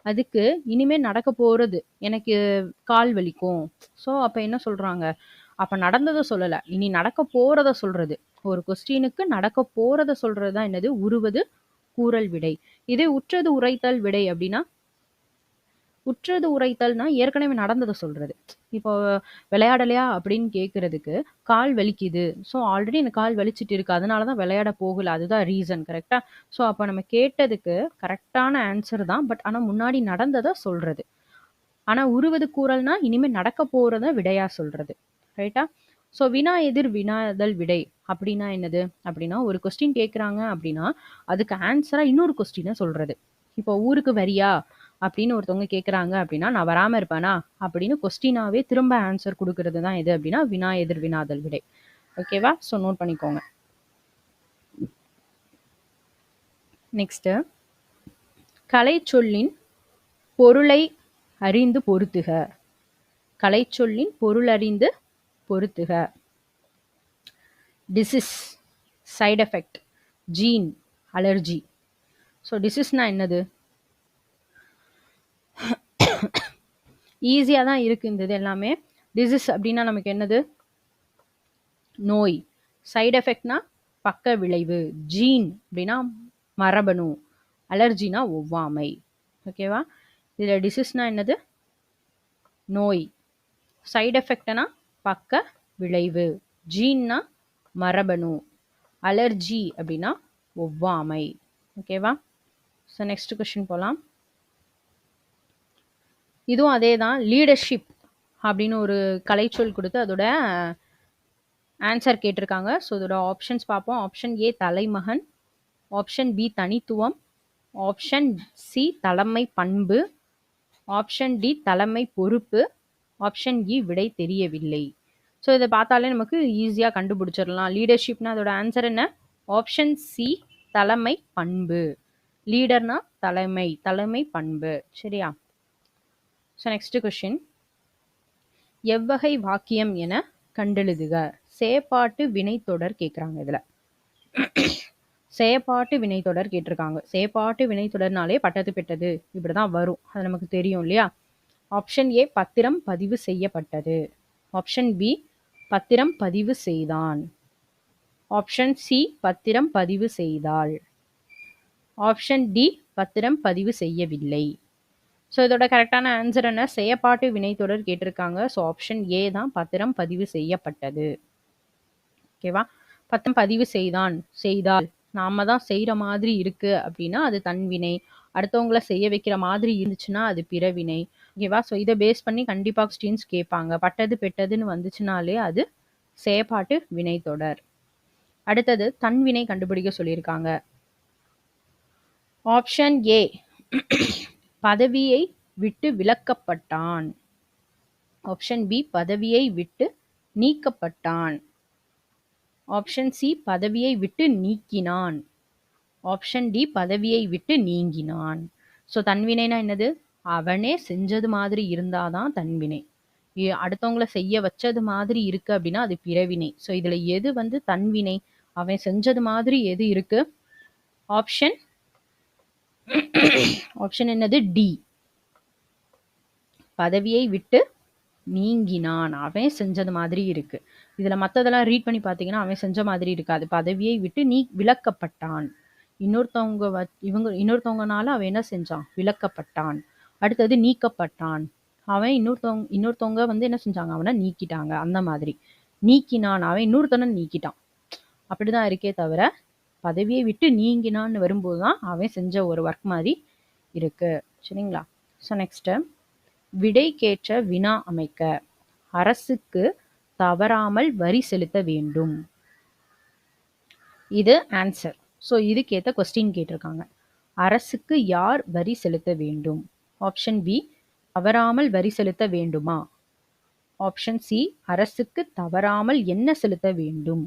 Speaker 1: அதுக்கு இனிமே நடக்க போறது, எனக்கு கால் வலிக்கும். ஸோ அப்போ என்ன சொல்றாங்க? அப்போ நடந்ததை சொல்லலை, இனி நடக்க போறத சொல்றது. ஒரு கொஸ்டினுக்கு நடக்க போறத சொல்றது தான் என்னது? உருவது கூறல் விடை. இதே உற்றது உரைத்தல் விடை அப்படின்னா, உற்றது உரைத்தல்னா ஏற்கனவே நடந்ததை சொல்றது. இப்போ விளையாடலையா அப்படின்னு கேட்கறதுக்கு கால் வலிக்குது, ஸோ ஆல்ரெடி எனக்கு கால் வலிச்சிட்டு இருக்கு, அதனால தான் விளையாட போகல, அதுதான் ரீசன். கரெக்டா? ஸோ அப்போ நம்ம கேட்டதுக்கு கரெக்டான ஆன்சர் தான், பட் ஆனால் முன்னாடி நடந்ததை சொல்றது. ஆனால் உருவது கூறல்னா இனிமேல் நடக்க போறத விடையா சொல்றது. ரைட்டா? ஸோ வினா எதிர் வினாதல் விடை அப்படின்னா என்னது அப்படின்னா, ஒரு கொஸ்டின் கேட்குறாங்க அப்படின்னா அதுக்கு ஆன்சராக இன்னொரு கொஸ்டினை சொல்றது. இப்போ ஊருக்கு வரியா அப்படின்னு ஒருத்தவங்க கேட்குறாங்க அப்படின்னா நான் வராமல் இருப்பேனா அப்படின்னு கொஸ்டினாவே திரும்ப ஆன்சர் கொடுக்கறது தான் எது அப்படின்னா வினா எதிர் வினாதல் விடை. ஓகேவா? ஸோ நோட் பண்ணிக்கோங்க. நெக்ஸ்ட்டு, கலை சொல்லின் பொருளை அறிந்து பொருத்துக. கலை சொல்லின் பொருள் அறிந்து பொருத்துக. Disease, side effect, gene, allergy. So டிசீஸ்னா என்னது? ஈஸியாக தான் இருக்குது இந்த இது எல்லாமே. டிசீஸ் அப்படின்னா நமக்கு என்னது? நோய். சைடு எஃபெக்ட்னா பக்க விளைவு. ஜீன் அப்படின்னா மரபணு. அலர்ஜினா ஒவ்வாமை. ஓகேவா? இதில் டிசீஸ்னா என்னது? நோய். சைடு எஃபெக்ட்னா பக்க விளைவு. ஜீன்னா மரபணு. அலர்ஜி அப்படின்னா ஒவ்வாமை. ஓகேவா? ஸோ நெக்ஸ்ட் கொஸ்டின் போகலாம். இதுவும் அதே தான். லீடர்ஷிப் அப்படின்னு ஒரு கலைச்சொல் கொடுத்து அதோட ஆன்சர் கேட்டிருக்காங்க. ஸோ இதோட ஆப்ஷன்ஸ் பார்ப்போம். ஆப்ஷன் ஏ தலைமகன், ஆப்ஷன் பி தனித்துவம், ஆப்ஷன் சி தலைமை பண்பு, ஆப்ஷன் டி தலைமை பொறுப்பு, ஆப்ஷன் இ விடை தெரியவில்லை. ஸோ இதை பார்த்தாலே நமக்கு ஈஸியாக கண்டுபிடிச்சிடலாம். லீடர்ஷிப்னா அதோட ஆன்சர் என்ன? ஆப்ஷன் சி தலைமை பண்பு. லீடர்னா தலைமை, தலைமை பண்பு. சரியா? ஸோ நெக்ஸ்ட் கொஸ்டின், எவ்வகை வாக்கியம் என கண்டெழுதுக. செயப்பாட்டு வினைத்தொடர் கேட்குறாங்க. இதில் செயப்பாட்டு வினைத்தொடர் கேட்டிருக்காங்க. செயப்பாட்டு வினைத்தொடர்னாலே பட்டது பெட்டது இப்படி தான் வரும், அது நமக்கு தெரியும் இல்லையா? ஆப்ஷன் ஏ பத்திரம் பதிவு செய்யப்பட்டது, ஆப்ஷன் பி பத்திரம் பதிவு செய்தான், ஆப்ஷன் சி பத்திரம் பதிவு செய்தாள், ஆப்ஷன் டி பத்திரம் பதிவு செய்யவில்லை. ஸோ இதோட கரெக்டான ஆன்சர் என்ன? செயப்பாட்டு வினைத்தொடர் கேட்டிருக்காங்க. ஸோ ஆப்ஷன் ஏ தான் பத்திரம் பதிவு செய்யப்பட்டது. ஓகேவா? பத்திரம் பதிவு செய்தான், செய்தால், நாம தான் செய்கிற மாதிரி இருக்கு அப்படின்னா அது தன்வினை. அடுத்தவங்கள செய்ய வைக்கிற மாதிரி இருந்துச்சுன்னா அது பிறவினை. ஓகேவா? ஸோ இதை பேஸ் பண்ணி கண்டிப்பாக கொஸ்டின்ஸ் கேட்பாங்க. பட்டது பெட்டதுன்னு வந்துச்சுனாலே அது செயப்பாட்டு வினைத்தொடர். அடுத்தது தன்வினை கண்டுபிடிக்க சொல்லியிருக்காங்க. ஆப்ஷன் ஏ பதவியை விட்டு விலக்கப்பட்டான், ஆப்ஷன் பி பதவியை விட்டு நீக்கப்பட்டான், ஆப்ஷன் சி பதவியை விட்டு நீக்கினான், ஆப்ஷன் டி பதவியை விட்டு நீங்கினான். ஸோ தன்வினைனா என்னது? அவனே செஞ்சது மாதிரி இருந்தாதான் தன்வினை. அடுத்தவங்கள செய்ய வச்சது மாதிரி இருக்கு அப்படின்னா அது பிறவினை. ஸோ இதுல எது வந்து தன்வினை? அவன் செஞ்சது மாதிரி எது இருக்கு? ஆப்ஷன் ஆப்ஷன் என்னது? டி, பதவியை விட்டு நீங்கினான், அவன் செஞ்சது மாதிரி இருக்கு. இதுல மத்ததெல்லாம் ரீட் பண்ணி பார்த்தீங்கன்னா அவன் செஞ்ச மாதிரி இருக்காது. பதவியை விட்டு விலக்கப்பட்டான். இன்னொருத்தவங்கனால அவன் என்ன செஞ்சான்? விலக்கப்பட்டான். அடுத்தது நீக்கப்பட்டான். அவன் இன்னொருத்தவங்க வந்து என்ன செஞ்சாங்க? அவனை நீக்கிட்டாங்க. அந்த மாதிரி. நீக்கினான், அவன் இன்னொருத்தனை நீக்கிட்டான். அப்படிதான் இருக்கே தவிர பதவியை விட்டு நீங்கினான்னு வரும்போது தான் அவன் செஞ்ச ஒரு ஒர்க் மாதிரி இருக்கு. சரிங்களா? ஸோ நெக்ஸ்ட்டு விடைக்கேற்ற வினா அமைக்க. அரசுக்கு தவறாமல் வரி செலுத்த வேண்டும். இது ஆன்சர். ஸோ இதுக்கேற்ற கொஸ்டின் கேட்டிருக்காங்க. அரசுக்கு யார் வரி செலுத்த வேண்டும்? ஆப்ஷன் பி, தவறாமல் வரி செலுத்த வேண்டுமா? ஆப்ஷன் சி, அரசுக்கு தவறாமல் என்ன செலுத்த வேண்டும்?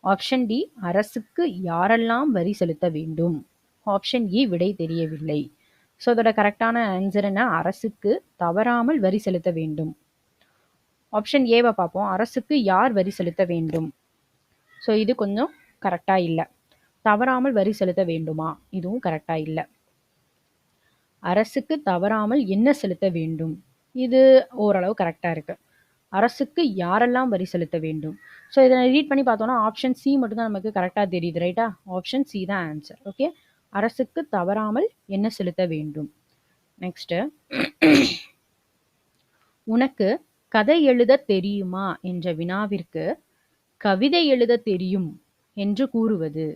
Speaker 1: ஆப்ஷன் டி, அரசுக்கு யாரெல்லாம் வரி செலுத்த வேண்டும்? ஆப்ஷன் இ, விடை தெரியவில்லை. ஸோ அதோட கரெக்டான ஆன்சர் என்ன? அரசுக்கு தவறாமல் வரி செலுத்த வேண்டும். ஆப்ஷன் ஏவை பார்ப்போம். அரசுக்கு யார் வரி செலுத்த வேண்டும்? ஸோ இது கொஞ்சம் கரெக்டாக இல்லை. தவறாமல் வரி செலுத்த வேண்டுமா? இதுவும் கரெக்டாக இல்லை. அரசுக்கு தவறாமல் என்ன செலுத்த வேண்டும்? இது ஓரளவு கரெக்டாக இருக்கு. அரசுக்கு யாரெல்லாம் வரி செலுத்த வேண்டும்? ஸோ இதை ரீட் பண்ணி பார்த்தோம்னா ஆப்ஷன் சி மட்டும்தான் நமக்கு கரெக்டாக தெரியுது, ரைட்டா? ஆப்ஷன் சி தான் ஆன்சர். ஓகே, அரசுக்கு தவறாமல் என்ன செலுத்த வேண்டும். நெக்ஸ்ட், உனக்கு கதை எழுத தெரியுமா என்ற வினாவிற்கு கவிதை எழுத தெரியும் என்று கூறுவது.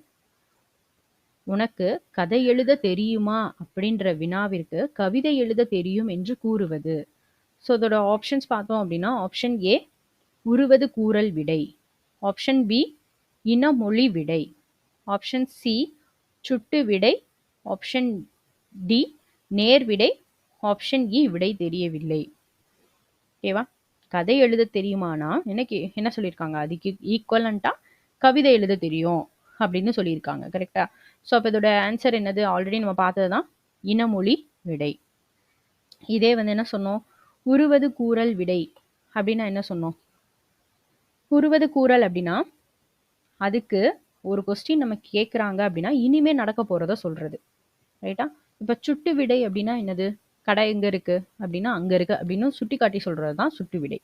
Speaker 1: உனக்கு கதை எழுத தெரியுமா அப்படின்ற வினாவிற்கு கவிதை எழுத தெரியும் என்று கூறுவது. ஸோ அதோட ஆப்ஷன்ஸ் பார்த்தோம் அப்படின்னா ஆப்ஷன் ஏ, உருவது கூறல் விடை. ஆப்ஷன் பி, இனமொழி விடை. ஆப்ஷன் சி, சுட்டு விடை. ஆப்ஷன் டி, நேர் விடை. ஆப்ஷன் இ, விடை தெரியவில்லை. ஓகேவா? கதை எழுத தெரியுமானா என்ன சொல்லியிருக்காங்க? அதுக்கு ஈக்குவலண்டா கவிதை எழுத தெரியும் அப்படின்னு சொல்லியிருக்காங்க, கரெக்டா? ஸோ அப்போ இதோட ஆன்சர் என்னது? ஆல்ரெடி நம்ம பார்த்தது தான், இனமொழி விடை. இதே என்ன சொன்னோம்? உருவது கூறல் விடை அப்படின்னா என்ன சொன்னோம்? உருவது கூறல் அப்படின்னா அதுக்கு ஒரு கொஸ்டின் நம்ம கேட்குறாங்க அப்படின்னா இனிமே நடக்க போறத சொல்றது, ரைட்டா? இப்போ சுட்டு விடை அப்படின்னா என்னது? கடை எங்க இருக்கு அப்படின்னா அங்க இருக்கு அப்படின்னு சுட்டி காட்டி சொல்றது தான் சுட்டு விடை.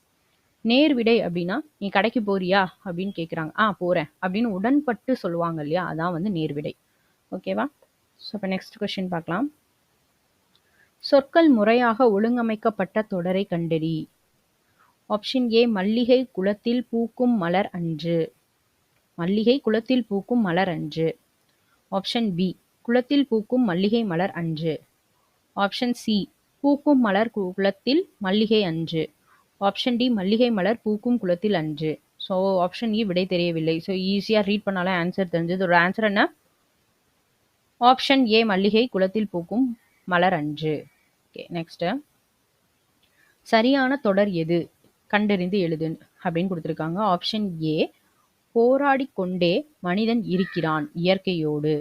Speaker 1: நேர் விடை அப்படின்னா நீ கடைக்கு போறியா அப்படின்னு கேட்குறாங்க, போறேன் அப்படின்னு உடன்பட்டு சொல்லுவாங்க இல்லையா, அதான் நேர் விடை. ஓகேவா? ஸோ இப்போ நெக்ஸ்ட் கொஸ்டின் பார்க்கலாம். சொற்கள் முறையாக ஒழுங்கமைக்கப்பட்ட தொடரை கண்டறி. ஆப்ஷன் ஏ, மல்லிகை குளத்தில் பூக்கும் மலர் அன்று. மல்லிகை குளத்தில் பூக்கும் மலர் அன்று. ஆப்ஷன் பி, குளத்தில் பூக்கும் மல்லிகை மலர் அன்று. ஆப்ஷன் சி, பூக்கும் மலர் குளத்தில் மல்லிகை அன்று. ஆப்ஷன் டி, மல்லிகை மலர் பூக்கும் குளத்தில் அன்று. ஸோ ஆப்ஷன் இ, விடை தெரியவில்லை. ஸோ ஈஸியாக ரீட் பண்ணாலே ஆன்சர் தெரிஞ்சது. ஒரு ஆன்சர் என்ன? ஆப்ஷன் ஏ, மல்லிகை குளத்தில் பூக்கும் மலர் அன்று. ஓகே, நெக்ஸ்ட், சரியான தொடர் எது? கண்டறிந்து எழுது அப்படின்னு கொடுத்துருக்காங்க. ஆப்ஷன் ஏ, போராடி கொண்டே மனிதன் இருக்கிறான் இயற்கையோடு.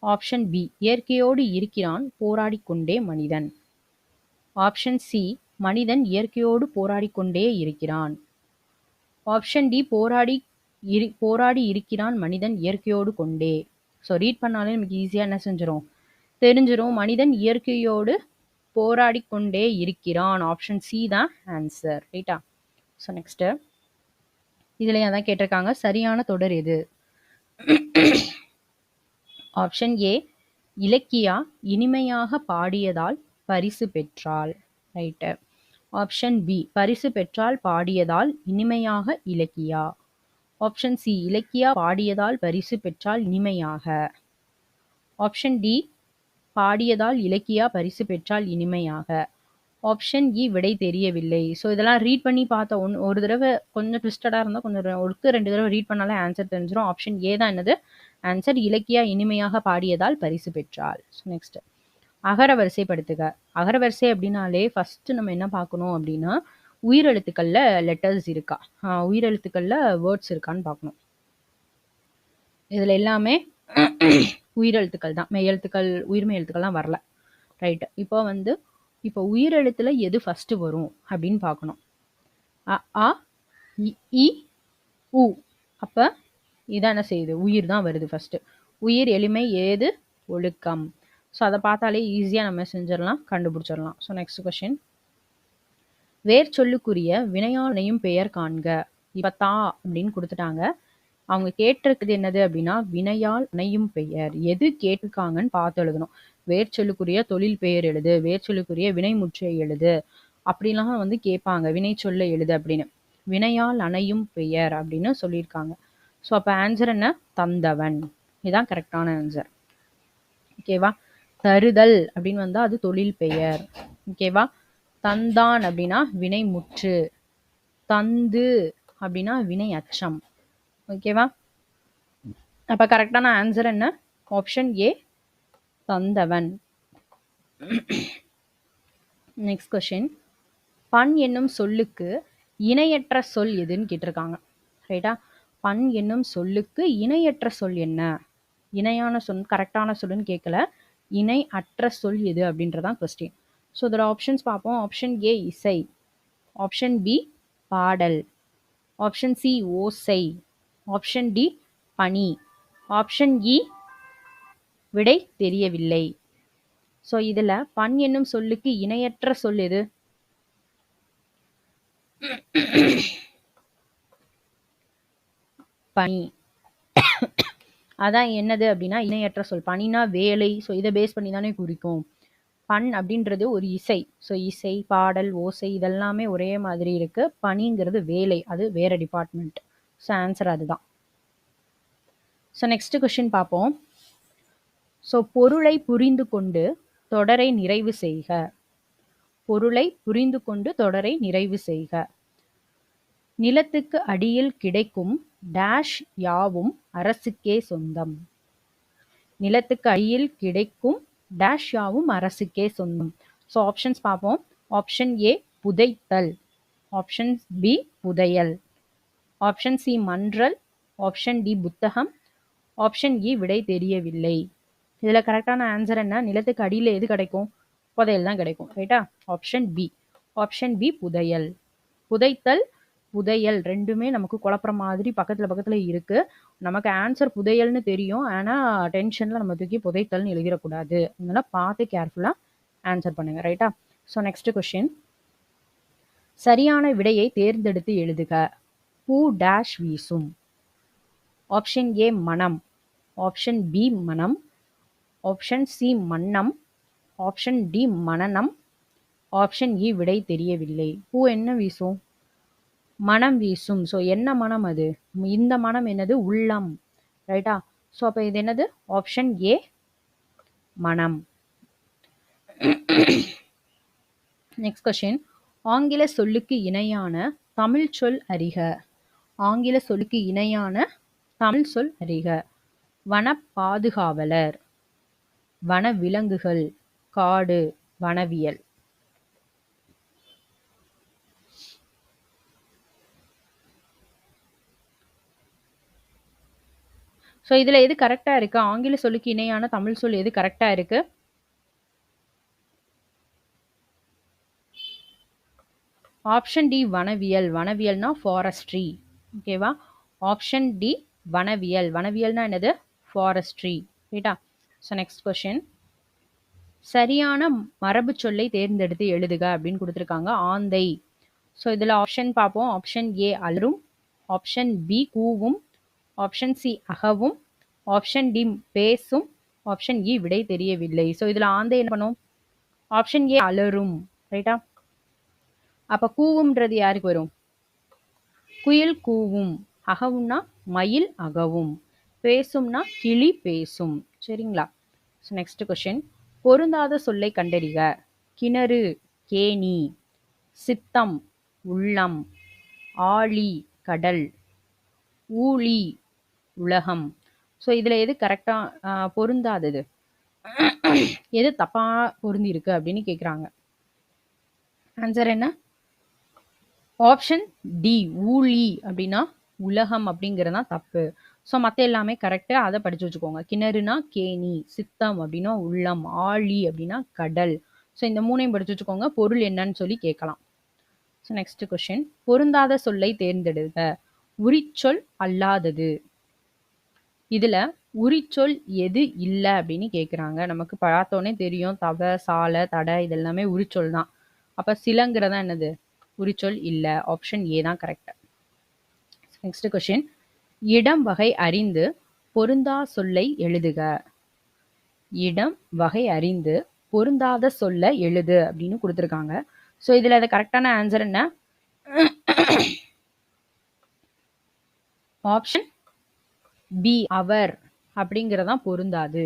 Speaker 1: ஆப்ஷன் பி, இயற்கையோடு இருக்கிறான் போராடி கொண்டே மனிதன். ஆப்ஷன் சி, மனிதன் இயற்கையோடு போராடி கொண்டே இருக்கிறான். ஆப்ஷன் டி, போராடி இருக்கிறான் மனிதன் இயற்கையோடு கொண்டே. ஸோ ரீட் பண்ணாலே நமக்கு ஈஸியாக என்ன செஞ்சிடும்? தெரிஞ்சிடும். மனிதன் இயற்கையோடு போராடி கொண்டே இருக்கிறான். ஆப்ஷன் சி தான் ஆன்சர், ரைட்டா? ஸோ நெக்ஸ்ட், இதுல அதான் கேட்டிருக்காங்க, சரியான தொடர் எது? ஆப்ஷன் ஏ, இலக்கியா இனிமையாக பாடியதால் பரிசு பெற்றாள். ரைட்டு. ஆப்ஷன் பி, பரிசு பெற்றால் பாடியதால் இனிமையாக இலக்கியா. ஆப்ஷன் சி, இலக்கியா பாடியதால் பரிசு பெற்றால் இனிமையாக. ஆப்ஷன் டி, பாடியதால் இலக்கியா பரிசு பெற்றால் இனிமையாக. ஆப்ஷன் இ, விடை தெரியவில்லை. ஸோ இதெல்லாம் ரீட் பண்ணி பார்த்த ஒரு தடவை கொஞ்சம் ட்விஸ்டடாக இருந்தால் கொஞ்சம் ஒருக்கு 2 தடவை ரீட் பண்ணாலே ஆன்சர் தெரிஞ்சிடும். ஆப்ஷன் ஏ தான் என்னது ஆன்சர், இலக்கியா இனிமையாக பாடியதால் பரிசு பெற்றாள். ஸோ நெக்ஸ்ட், அகர வரிசைப்படுத்துக. அகர வரிசை அப்படின்னாலே ஃபர்ஸ்ட் நம்ம என்ன பார்க்கணும் அப்படின்னா உயிரெழுத்துக்கள்ல லெட்டர்ஸ் இருக்கா, உயிரெழுத்துக்கள்ல வேர்ட்ஸ் இருக்கான்னு பார்க்கணும். இதுல எல்லாமே உயிரெழுத்துக்கள் தான், மெய்யெழுத்துக்கள் உயிர்மெய் எழுத்துக்கள்லாம் வரல, ரைட்? இப்போ உயிரெழுத்துல எது ஃபர்ஸ்ட் வரும் அப்படின்னு பார்க்கணும். அ, இ, உ. அப்ப இதான் என்ன செய்யுது? உயிர் தான் வருது ஃபர்ஸ்ட். உயிர், எளிமை, ஏது, ஒழுக்கம். ஸோ அதை பார்த்தாலே ஈஸியாக நம்ம செஞ்சிடலாம், கண்டுபிடிச்சிடலாம். ஸோ நெக்ஸ்ட் கொஸ்டின், வேர் சொல்லுக்குரிய வினையாளையும் பெயர் காண்க. இப்போ தா அப்படின்னு கொடுத்துட்டாங்க. அவங்க கேட்டிருக்குது என்னது அப்படின்னா வினையால் அணையும் பெயர். எது கேட்டிருக்காங்கன்னு பார்த்து எழுதணும். வேர் சொல்லுக்குரிய தொழில் பெயர் எழுது, வேர் சொல்லுக்குரிய வினைமுற்றை எழுது, அப்படிலாம் கேட்பாங்க. வினை சொல்ல எழுது அப்படின்னு. வினையால் அணையும் பெயர் அப்படின்னு சொல்லியிருக்காங்க. ஸோ அப்போ ஆன்சர் என்ன? தந்தவன். இதுதான் கரெக்டான ஆன்சர். ஓகேவா? தருதல் அப்படின்னு வந்தா அது தொழில் பெயர். ஓகேவா? தந்தான் அப்படின்னா வினை முற்று. தந்து அப்படின்னா வினை அச்சம். ஓகேவா? அப்ப கரெக்டான ஆன்சர் என்ன? ஆப்ஷன் ஏ, தந்தவன். Next question. பண் என்னும் சொல்லுக்கு இணையற்ற சொல் எதுன்னு கேட்டிருக்காங்க. ரைட்டா? பண் என்னும் சொல்லுக்கு இணையற்ற சொல் என்ன? இணையான சொல் கரெக்டான சொல்லுன்னு கேட்கல, இணை அற்ற சொல் எது அப்படின்றதான் கொஸ்டின். ஸோ இதோட ஆப்ஷன்ஸ் பார்ப்போம். ஆப்ஷன் ஏ இசை, ஆப்ஷன் பி பாடல், ஆப்ஷன் சி ஓசை, ஆப்ஷன் டி பனி, ஆப்ஷன் இ விடை தெரியவில்லை. ஸோ இதுல பண் என்னும் சொல்லுக்கு இணையற்ற சொல் எது? பனி. அதான் என்னது அப்படின்னா இணையற்ற சொல். பனினா வேலை. ஸோ இதை பேஸ் பண்ணி தானே குறிக்கும். பண் அப்படின்றது ஒரு இசை. ஸோ இசை, பாடல், ஓசை இதெல்லாமே ஒரே மாதிரி இருக்கு. பனிங்கிறது வேலை, அது வேற டிபார்ட்மெண்ட். ஸோ ஆன்சர் அதுதான். ஸோ நெக்ஸ்ட் கொஸ்டின் பார்ப்போம். ஸோ பொருளை புரிந்து கொண்டு தொடரை நிறைவு செய்க. பொருளை புரிந்து கொண்டு தொடரை நிறைவு செய்க. நிலத்துக்கு அடியில் கிடைக்கும் டேஷ் யாவும் அரசுக்கே சொந்தம். நிலத்துக்கு அடியில் கிடைக்கும் டேஷ் யாவும் அரசுக்கே சொந்தம். ஸோ ஆப்ஷன்ஸ் பார்ப்போம். ஆப்ஷன் ஏ புதைத்தல், ஆப்ஷன் பி புதையல், ஆப்ஷன் சி மன்றல், ஆப்ஷன் டி புத்தகம், ஆப்ஷன் இ விடை தெரியவில்லை. இதில் கரெக்டான ஆன்சர் என்ன? நிலத்துக்கு அடியில் எது கிடைக்கும்? புதையல் தான் கிடைக்கும். ரைட்டா? Option B. ஆப்ஷன் பி புதையல். புதைத்தல், புதையல் ரெண்டுமே நமக்கு குழப்பற மாதிரி பக்கத்துல இருக்கு. நமக்கு ஆன்சர் புதையல்னு தெரியும், ஆனா டென்ஷன்ல நம்ம தூக்கி புதைத்தல்னு எழுதிடக்கூடாது. அதனால பார்த்து கேர்ஃபுல்லா ஆன்சர் பண்ணுங்க. ரைட்டா? So next question. சரியான விடையை தேர்ந்தெடுத்து எழுதுக. பூ டேஷ் வீசும். ஆப்ஷன் ஏ மனம், ஆப்ஷன் பி மனம், ஆப்ஷன் சி மன்னம், ஆப்ஷன் டி மனனம், ஆப்ஷன் இ விடை தெரியவில்லை. பூ என்ன வீசும்? மனம் வீசும். ஸோ என்ன மனம் அது? இந்த மனம் என்னது? உள்ளம். ரைட்டா? ஸோ அப்போ இது என்னது? ஆப்ஷன் ஏ மனம். Next question. ஆங்கில சொல்லுக்கு இணையான தமிழ் சொல் அறிக. ஆங்கில சொல்லுக்கு இணையான தமிழ் சொல் அறிக. வன பாதுகாவலர், வன விலங்குகள், காடு, வனவியல். ஸோ இதுல எது கரெக்டா இருக்கு? ஆங்கில சொல்லுக்கு இணையான தமிழ் சொல் எது கரெக்டா இருக்கு? ஆப்ஷன் டி வனவியல். வனவியல்னா ஃபாரஸ்ட்ரி. ஓகேவா? ஆப்ஷன் டி வனவியல். வனவியல்னா என்னது? ஃபாரஸ்ட்ரி. ரைட்டா? So next question. சரியான மரபு சொல்லை தேர்ந்தெடுத்து எழுதுக அப்படின்னு கொடுத்துருக்காங்க. ஆந்தை. ஸோ இதில் ஆப்ஷன் பார்ப்போம். ஆப்ஷன் ஏ அலரும், ஆப்ஷன் பி கூவும், ஆப்ஷன் சி அகவும், ஆப்ஷன் டி பேசும், ஆப்ஷன் இ விடை தெரியவில்லை. ஸோ இதில் ஆந்தை என்ன பண்ணும்? ஆப்ஷன் ஏ அலரும். ரைட்டா? அப்போ கூவும்ன்றது யாருக்கு வரும்? குயில் கூவும். அகவும்னா மயில் அகவும். பேசும்னா கிளி பேசும். சரிங்களா? So next question. பொருந்தாத சொல்லை கண்டறிக. கிணறு, கேணி, சித்தம், உள்ளம், ஆழி, கடல், ஊழி, உலகம். ஸோ இதில் எது கரெக்டாக பொருந்தாதது? எது தப்பா பொருந்தி இருக்கு அப்படின்னு கேட்குறாங்க. ஆன்சர் என்ன? ஆப்ஷன் டி ஊழி அப்படின்னா உலகம் அப்படிங்கிறது தான் தப்பு. ஸோ மற்ற எல்லாமே கரெக்டு, அதை படித்து வச்சுக்கோங்க. கிணறுனா கேணி, சித்தம் அப்படின்னா உள்ளம், ஆழி அப்படின்னா கடல். ஸோ இந்த மூணையும் படித்து வச்சுக்கோங்க. பொருள் என்னன்னு சொல்லி கேட்கலாம். So next question. பொருந்தாத சொல்லை தேர்ந்தெடுக்க. உரிச்சொல் அல்லாதது. இதுல உரிச்சொல் எது இல்லை அப்படின்னு கேட்குறாங்க. நமக்கு பார்த்தோன்னே தெரியும், தவ, சால, தடை இதெல்லாமே உரிச்சொல் தான். அப்போ சிலங்கிறதா என்னது? உரிச்சொல் இல்லை. ஆப்ஷன் ஏ தான் கரெக்ட். Next question. இடம் வகை அறிந்து பொருந்தா சொல்லை எழுதுக. இடம் வகை அறிந்து பொருந்தாத சொல்ல எழுது அப்படின்னு கொடுத்துருக்காங்க. ஸோ இதில் அது கரெக்டான ஆன்சர் என்ன? ஆப்ஷன் பி அவர் அப்படிங்கிறதான் பொருந்தாது.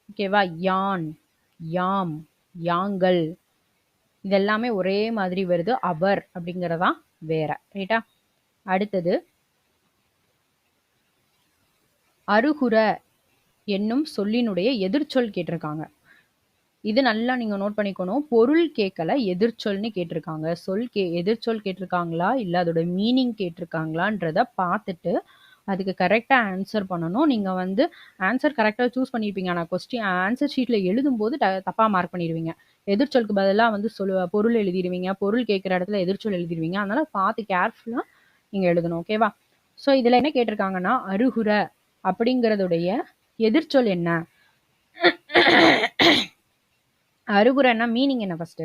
Speaker 1: ஓகேவா? யான், யாம், யாங்கள் இதெல்லாமே ஒரே மாதிரி வருது. அவர் அப்படிங்கிறதான் வேற. ரைட்டா? அடுத்தது அருகுர என்னும் சொல்லினுடைய எதிர்ச்சொல் கேட்டிருக்காங்க. இது நல்லா நீங்க நோட் பண்ணிக்கணும். பொருள் கேட்கல, எதிர்ச்சொல்னு கேட்டிருக்காங்க. எதிர்ச்சொல் கேட்டிருக்காங்களா இல்ல அதோட மீனிங் கேட்டிருக்காங்களான்றத பார்த்துட்டு அதுக்கு கரெக்டா ஆன்சர் பண்ணணும். நீங்க வந்து ஆன்சர் கரெக்டா சூஸ் பண்ணியிருப்பீங்க. ஆனா ஆன்சர் ஷீட்ல எழுதும்போது தப்பா மார்க் பண்ணிடுவீங்க. எதிர்ச்சொலுக்கு பதிலா வந்து பொருள் எழுதிடுவீங்க. பொருள் கேட்குற இடத்துல எதிர்ச்சொல் எழுதிடுவீங்க. அதனால பார்த்து கேர்ஃபுல்லா நீங்க எழுதணும். ஓகேவா? ஸோ இதுல என்ன கேட்டிருக்காங்கன்னா அருகுர அப்படிங்கிறதுடைய எதிர்ச்சொல் என்ன? அருகுரன்னா மீனிங் என்ன ஃபர்ஸ்ட்?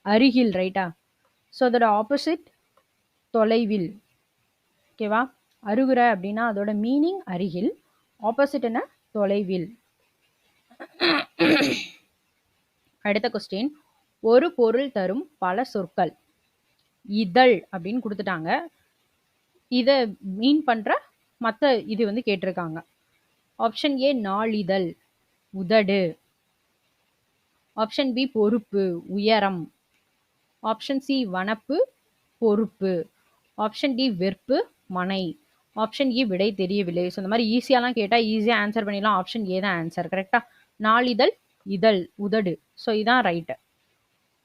Speaker 1: அருகில். ரைட்டா? ஸோ அதோட ஆப்போசிட் தொலைவில். ஓகேவா? அருகுர அப்படின்னா அதோட மீனிங் அருகில், ஆப்போசிட் என்ன? தொலைவில். அடுத்த கொஸ்டின், ஒரு பொருள் தரும் பல சொற்கள். இதழ் அப்படின்னு கொடுத்துட்டாங்க. இதை மீன் பண்ற மற்ற இது வந்து கேட்டிருக்காங்க. ஆப்ஷன் ஏ நாளிதழ், உதடு. ஆப்ஷன் பி பொறுப்பு, உயரம். ஆப்ஷன் சி வனப்பு, பொறுப்பு. ஆப்ஷன் டி வெறுப்பு, மனை. ஆப்ஷன் இ விடை தெரியவில்லை. ஸோ இந்த மாதிரி ஈஸியாலாம் கேட்டால் ஈஸியாக ஆன்சர் பண்ணிடலாம். ஆப்ஷன் ஏ தான் ஆன்சர். கரெக்டா? நாளிதழ், இதழ், உதடு. ஸோ இதான் ரைட்டு.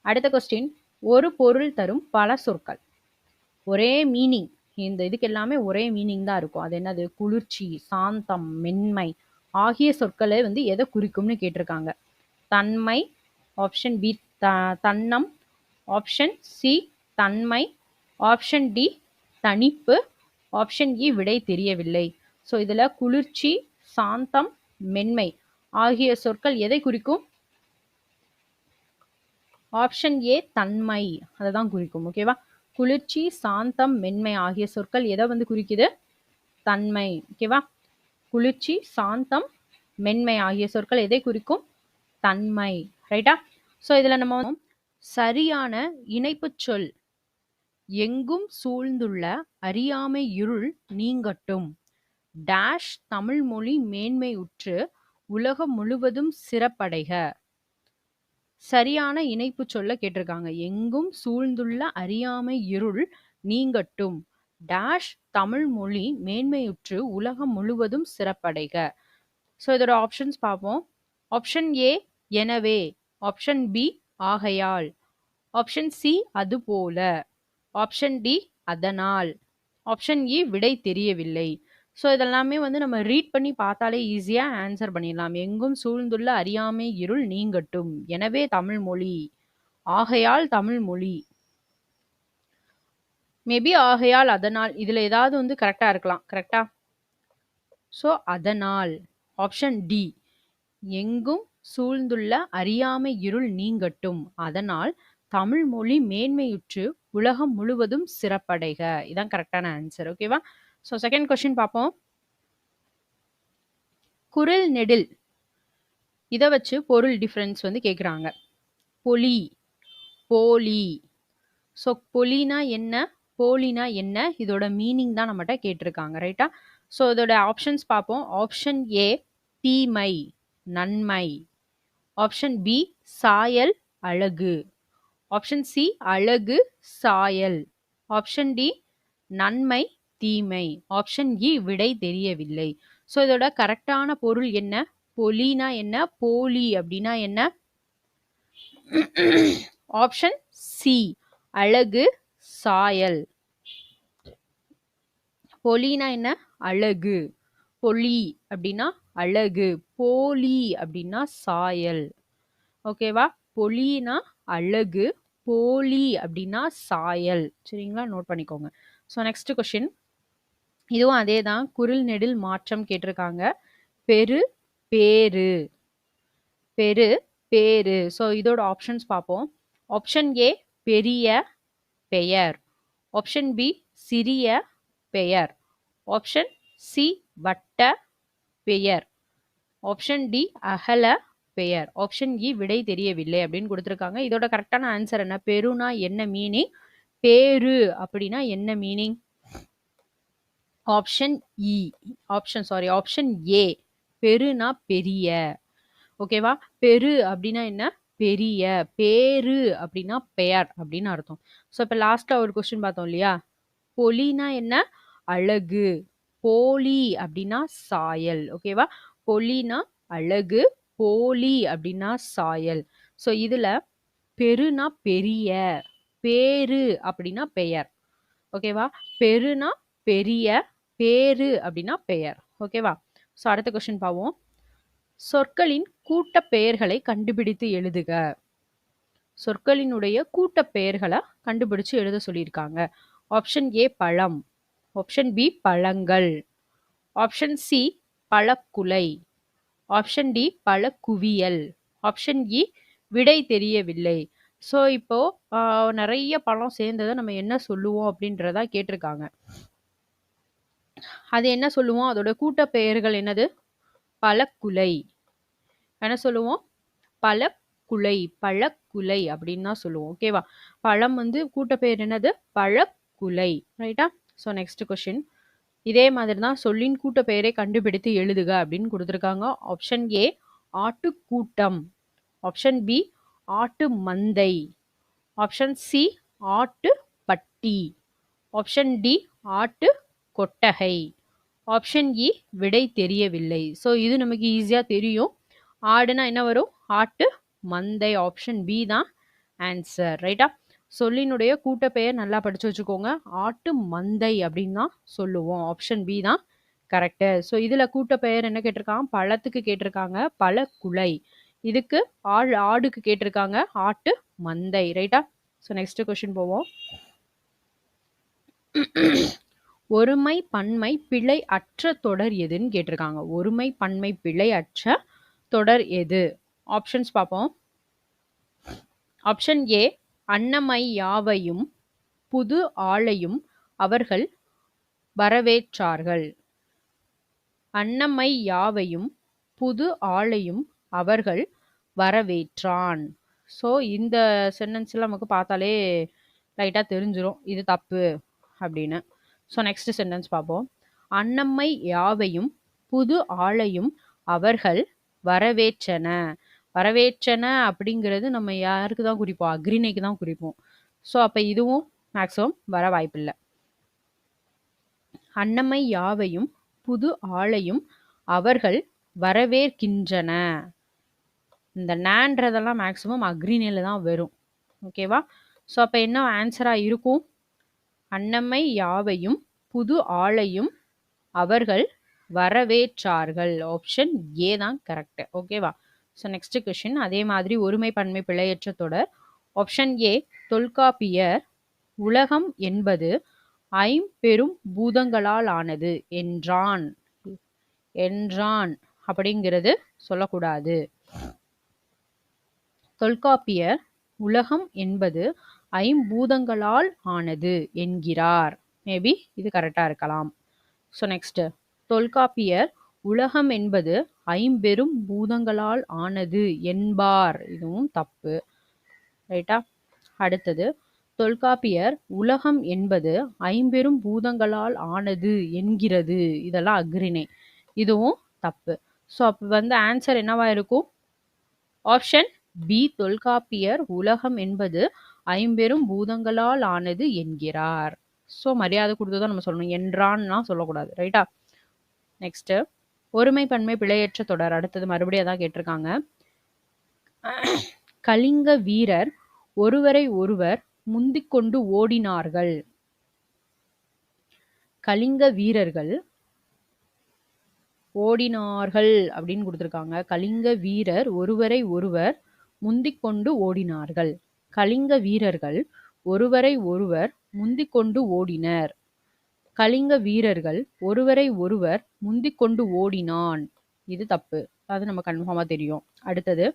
Speaker 1: அடுத்த கொஸ்டின், ஒரு பொருள் தரும் பல சொற்கள். ஒரே மீனிங், இந்த இதுக்கு எல்லாமே ஒரே மீனிங் தான் இருக்கும். அது என்னது? குளிர்ச்சி, சாந்தம், மென்மை ஆகிய சொற்களை வந்து எதை குறிக்கும்னு கேட்டிருக்காங்க. தன்மை. ஆப்ஷன் பி தன்னம். ஆப்ஷன் சி தன்மை. ஆப்ஷன் டி தனிப்பு. ஆப்ஷன் இ விடை தெரியவில்லை. ஸோ இதுல குளிர்ச்சி, சாந்தம், மென்மை ஆகிய சொற்கள் எதை குறிக்கும்? ஆப்ஷன் ஏ தன்மை, அதை தான் குறிக்கும். ஓகேவா? குளிர்ச்சி, சாந்தம், மென்மை ஆகிய சொற்கள் எதை வந்து குறிக்குது? தன்மை. ஓகேவா? குளிர்ச்சி, சாந்தம், மென்மை ஆகிய சொற்கள் எதை குறிக்கும்? தன்மை. ரைட்டா? ஸோ இதுல நம்ம சரியான இணைப்பு சொல். எங்கும் சூழ்ந்துள்ள அறியாமை இருள் நீங்கட்டும். டேஷ் தமிழ் மொழி மேன்மை உற்று உலகம் முழுவதும் சிறப்படைக. சரியான இணைப்பு சொல்ல கேட்டிருக்காங்க. எங்கும் சூழ்ந்துள்ள அறியாமை இருள் நீங்கட்டும். டேஷ் தமிழ் மொழி மேன்மையுற்று உலகம் முழுவதும் சிறப்படைக. ஸோ இதோட ஆப்ஷன்ஸ் பார்ப்போம். ஆப்ஷன் ஏ எனவே. ஆப்ஷன் பி ஆகையால். ஆப்ஷன் சி அதுபோல. ஆப்ஷன் டி அதனால். ஆப்ஷன் இ விடை தெரியவில்லை. ஸோ இதெல்லாமே வந்து நம்ம ரீட் பண்ணி பார்த்தாலே ஈஸியாக ஆன்சர் பண்ணிடலாம். எங்கும் சூழ்ந்துள்ள அறியாமை இருள் நீங்கட்டும். எனவே தமிழ் மொழி. ஆகையால் தமிழ் மொழி. மேபி ஆகையால் அதனால் இதுல ஏதாவது வந்து கரெக்டா இருக்கலாம். கரெக்டா? ஸோ அதனால். ஆப்ஷன் டி எங்கும் சூழ்ந்துள்ள அறியாமை இருள் நீங்கட்டும். அதனால் தமிழ் மொழி மேன்மையுற்று உலகம் முழுவதும் சிறப்படைக. இதான் கரெக்டான ஆன்சர். ஓகேவா? ஸோ செகண்ட் கொஸ்டின் பார்ப்போம். குரில் நெடில் இதை வச்சு பொருள் டிஃபரன்ஸ் வந்து கேட்குறாங்க. பொலி, போலி. ஸோ பொலினா என்ன, போலினா என்ன, இதோட மீனிங் தான் நம்மகிட்ட கேட்டிருக்காங்க. ரைட்டா? ஸோ இதோட ஆப்ஷன்ஸ் பார்ப்போம். ஆப்ஷன் ஏ தீமை, நன்மை. ஆப்ஷன் பி சாயல், அழகு. ஆப்ஷன் சி அழகு, சாயல். ஆப்ஷன் டி நன்மை, தீமை. ஆப்ஷன் இ விடை தெரியவில்லை. ஸோ இதோட கரெக்டான பொருள் என்ன? பொலினா என்ன, போலி அப்படின்னா என்ன? ஆப்ஷன் சி அழகு, சாயல். பொலினா என்ன? அழகு. பொலி அப்படின்னா அழகு, போலி அப்படின்னா சாயல். ஓகேவா? பொலினா அழகு, போலி அப்படின்னா சாயல். சரிங்களா? நோட் பண்ணிக்கோங்க. ஸோ நெக்ஸ்ட் கொஸ்டின், இதுவும் அதே தான். குரில் நெடில் மாற்றம் கேட்டிருக்காங்க. பெரு, பேரு. பெரு, பேரு. ஸோ இதோட ஆப்ஷன்ஸ் பார்ப்போம். ஆப்ஷன் ஏ பெரிய, பெயர். ஆப்ஷன் பி சிறிய, பெயர். ஆப்ஷன் சி வட்ட, பெயர். ஆப்ஷன் டி அகல, பெயர். ஆப்ஷன் இ விடை தெரியவில்லை அப்படின்னு கொடுத்துருக்காங்க. இதோட கரெக்டான ஆன்சர் என்ன? பெருனா என்ன மீனிங்? பேரு அப்படின்னா என்ன meaning? Option E. Option A பெருனா பெரிய. ஓகேவா? பெரு அப்படின்னா என்ன? பெரிய. பேரு அப்படின்னா பெயர் அப்படின்னு அர்த்தம். ஸோ இப்ப லாஸ்ட்டா ஒரு கொஸ்டின் பார்த்தோம் இல்லையா? பொலினா என்ன? அழகு. போலி அப்படின்னா சாயல். ஓகேவா? பொலினா அழகு. போலி அப்படின்னா சாயல். ஸோ இதுல பெருனா பெரிய. பேரு அப்படின்னா பெயர். ஓகேவா? பெருனா பெரிய. பேரு அப்படின்னா பெயர். ஓகேவா? ஸோ அடுத்த கொஸ்டின் பார்ப்போம். சொற்களின் கூட்டப் பெயர்களை கண்டுபிடித்து எழுதுக. சொற்களினுடைய கூட்டப் பெயர்களை கண்டுபிடிச்சு எழுத சொல்லியிருக்காங்க. ஆப்ஷன் ஏ பழம். ஆப்ஷன் பி பழங்கள். ஆப்ஷன் சி பழக்குலை. ஆப்ஷன் டி பழக்குவியல். ஆப்ஷன் இ விடை தெரியவில்லை. ஸோ இப்போ நிறைய பழம் சேர்ந்ததை நம்ம என்ன சொல்லுவோம் அப்படின்றதா கேட்டிருக்காங்க. அது என்ன சொல்லுவோம்? அதோட கூட்டப் பெயர்கள் என்னது? பழக்குலை. என்ன சொல்லுவோம்? பழக்குலை. பழக்குலை அப்படின்னு தான் சொல்லுவோம். ஓகேவா? பழம் வந்து கூட்டப்பெயர் என்னது? பழக்குலை. ரைட்டா? So next question. இதே மாதிரி தான் சொல்லின் கூட்டப்பெயரை கண்டுபிடித்து எழுதுக அப்படின்னு கொடுத்துருக்காங்க. ஆப்ஷன் ஏ ஆட்டுக்கூட்டம். ஆப்ஷன் பி ஆட்டு மந்தை. ஆப்ஷன் சி ஆட்டு பட்டி. ஆப்ஷன் டி ஆட்டு கொட்டகை. ஆப்ஷன் இ விடை தெரியவில்லை. ஸோ இது நமக்கு ஈஸியா தெரியும். ஆடுனா என்ன வரும்? ஆட்டு மந்தை. ஆப்ஷன் பி தான் ஆன்சர். ரைட்டா? சொல்லினுடைய கூட்டப்பெயர் நல்லா படிச்சு வச்சுக்கோங்க. ஆட்டு மந்தை அப்படின்னு தான் சொல்லுவோம். ஆப்ஷன் பி தான் கரெக்ட். ஸோ இதுல கூட்டப்பெயர் என்ன கேட்டிருக்காங்க? பழத்துக்கு கேட்டிருக்காங்க பழக்குலை. இதுக்கு ஆடுக்கு கேட்டிருக்காங்க ஆட்டு மந்தை. ரைட்டா? ஸோ நெக்ஸ்ட் கொஸ்டின் போவோம். ஒருமை பன்மை பிழை அற்ற தொடர் எதுன்னு கேட்டிருக்காங்க. ஒருமை பன்மை பிழை அற்ற தொடர் எது? ஆப்ஷன்ஸ் பார்ப்போம். ஆப்ஷன் ஏ அன்னமை யாவையும் புது ஆளையும் அவர்கள் வரவேற்றார்கள். அன்னமை யாவையும் புது ஆளையும் அவர்கள் வரவேற்றான். ஸோ இந்த சென்டென்ஸ்ல நமக்கு பார்த்தாலே ரைட்டா தெரிஞ்சிடும் இது தப்பு அப்படின்னு. ஸோ நெக்ஸ்ட் சென்டென்ஸ் பார்ப்போம். அன்னம்மை யாவையும் புது ஆளையும் அவர்கள் வரவேற்றன. வரவேற்றன அப்படிங்கிறது நம்ம யாருக்கு தான் குறிப்போம்? அக்ரிணைக்கு தான் குறிப்போம். ஸோ அப்போ இதுவும் மேக்ஸிமம் வர வாய்ப்பில்லை. அன்னம்மை யாவையும் புது ஆளையும் அவர்கள் வரவேற்கின்றன. இந்த நான்றதெல்லாம் மேக்ஸிமம் அக்ரிணையில தான் வரும். ஓகேவா? ஸோ அப்போ என்ன ஆன்சராக இருக்கும்? அன்னம்மை யாவையும் புது ஆளையும் அவர்கள் வரவேற்றார்கள். ஆப்ஷன் ஏ தான் கரெக்ட். ஓகேவா? ஸோ நெக்ஸ்ட் கொஸ்டின் அதே மாதிரி ஒருமை பன்மை பிழையற்ற தொடர். ஆப்ஷன் ஏ தொல்காப்பியர் உலகம் என்பது ஐம்பெரும் பூதங்களால் ஆனது என்றான். என்றான் அப்படிங்கிறது சொல்லக்கூடாது. தொல்காப்பியர் உலகம் என்பது ஐம்பூதங்களால் ஆனது என்கிறார். மேபி இது கரெக்டா இருக்கலாம். ஸோ நெக்ஸ்ட் தொல்காப்பியர் உலகம் என்பது ஐம்பெரும் பூதங்களால் ஆனது என்பார். இதுவும் தப்பு. ரைட்டா? அடுத்தது தொல்காப்பியர் உலகம் என்பது ஐம்பெரும் பூதங்களால் ஆனது என்கிறது. இதெல்லாம் அக்ரிணை. இதுவும் தப்பு. ஸோ அப்போ வந்து ஆன்சர் என்னவா இருக்கும்? ஆப்ஷன் பி தொல்காப்பியர் உலகம் என்பது ஐம்பெரும் பூதங்களால் ஆனது என்கிறார். ஸோ மரியாதை கொடுத்து தான் நம்ம சொல்லணும். என்றான்னா சொல்லக்கூடாது. ரைட்டா? நெக்ஸ்ட் ஒருமை பன்மை பிழையற்ற தொடர். அடுத்தது மறுபடியும் அதான் கேட்டிருக்காங்க. கலிங்க வீரர் ஒருவரை ஒருவர் முந்திக்கொண்டு ஓடினார்கள். கலிங்க வீரர்கள் ஓடினார்கள் அப்படின்னு கொடுத்துருக்காங்க. கலிங்க வீரர் ஒருவரை ஒருவர் முந்திக்கொண்டு ஓடினார்கள். கலிங்க வீரர்கள் ஒருவரை ஒருவர் முந்திக்கொண்டு ஓடினர். கலிங்க வீரர்கள் ஒருவரை ஒருவர் முந்திக்கொண்டு ஓடினான். இது தப்பு. அது நம்ம கன்ஃபார்மா தெரியும். அடுத்தது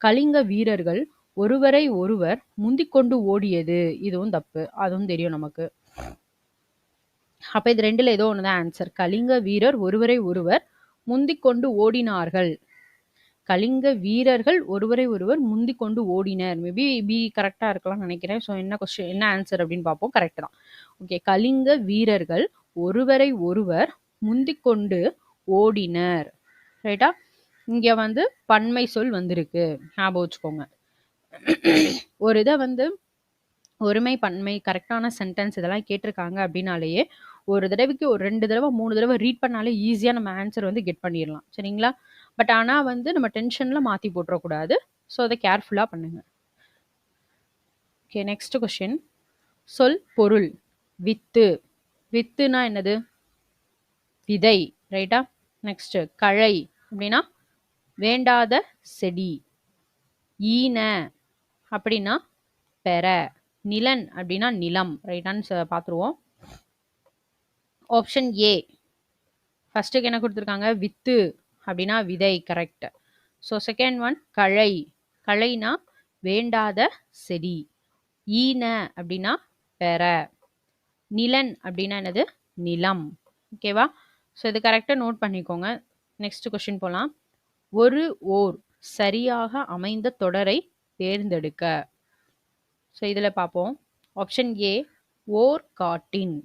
Speaker 1: கலிங்க வீரர்கள் ஒருவரை ஒருவர் முந்திக்கொண்டு ஓடியது. இதுவும் தப்பு. அதுவும் தெரியும் நமக்கு. அப்ப இது ரெண்டுல ஏதோ ஒண்ணுதான் ஆன்சர். கலிங்க வீரர் ஒருவரை ஒருவர் முந்திக்கொண்டு ஓடினார்கள். கலிங்க வீரர்கள் ஒருவரை ஒருவர் முந்திக்கொண்டு ஓடினர். மேபி பி கரெக்டா இருக்கலாம் நினைக்கிறேன். ஸோ என்ன கொஸ்டின் என்ன ஆன்சர் அப்படின்னு பார்ப்போம். கரெக்ட் தான். ஓகே. கலிங்க வீரர்கள் ஒருவரை ஒருவர் முந்திக்கொண்டு ஓடினர். ரைட்டா? இங்க வந்து பன்மை சொல் வந்திருக்கு. ஞாபகம் வச்சுக்கோங்க. ஒரு இத வந்து ஒருமை, பன்மை, கரெக்ட்டான சென்டென்ஸ் இதெல்லாம் கேட்டிருக்காங்க அப்டின்னாலேயே, ஒரு தடவைக்கு ஒரு 2 தடவ, 3 தடவ ரீட் பண்ணாலே ஈஸியா நம்ம ஆன்சர் வந்து கெட் பண்ணிர்லாம். சரிங்களா? பட் ஆனா வந்து நம்ம டென்ஷன்ல மாத்தி போட்டுறக்கூடாது. ஸோ அத கேர்ஃபுல்லா பண்ணுங்க. Okay, next question. சொல் பொருள். வித்து. வித்துனா என்னது? விதை. ரைட்டா? நெக்ஸ்ட் கழை அப்டின்னா வேண்டாத செடி. ஈன அப்படின்னா பெற. நிலன் அப்படின்னா நிலம். ரைட்டான்னு பார்த்துருவோம். ஆப்ஷன் ஏ ஃபர்ஸ்ட்டுக்கு என்ன கொடுத்துருக்காங்க? வித்து அப்படின்னா விதை. கரெக்ட். ஸோ செகண்ட் ஒன் கழை. கழைனா வேண்டாத செடி. ஈன அப்படின்னா பெற. நிலன் அப்படின்னா என்னது? நிலம். ஓகேவா? ஸோ இது கரெக்டாக நோட் பண்ணிக்கோங்க. நெக்ஸ்ட் கொஸ்டின் போகலாம். ஒரு ஓர் சரியாக அமைந்த தொடரை தேர்ந்தெடுக்க. ஸோ இதில் பார்ப்போம். ஆப்ஷன் ஏ ஓர் காட்டின்.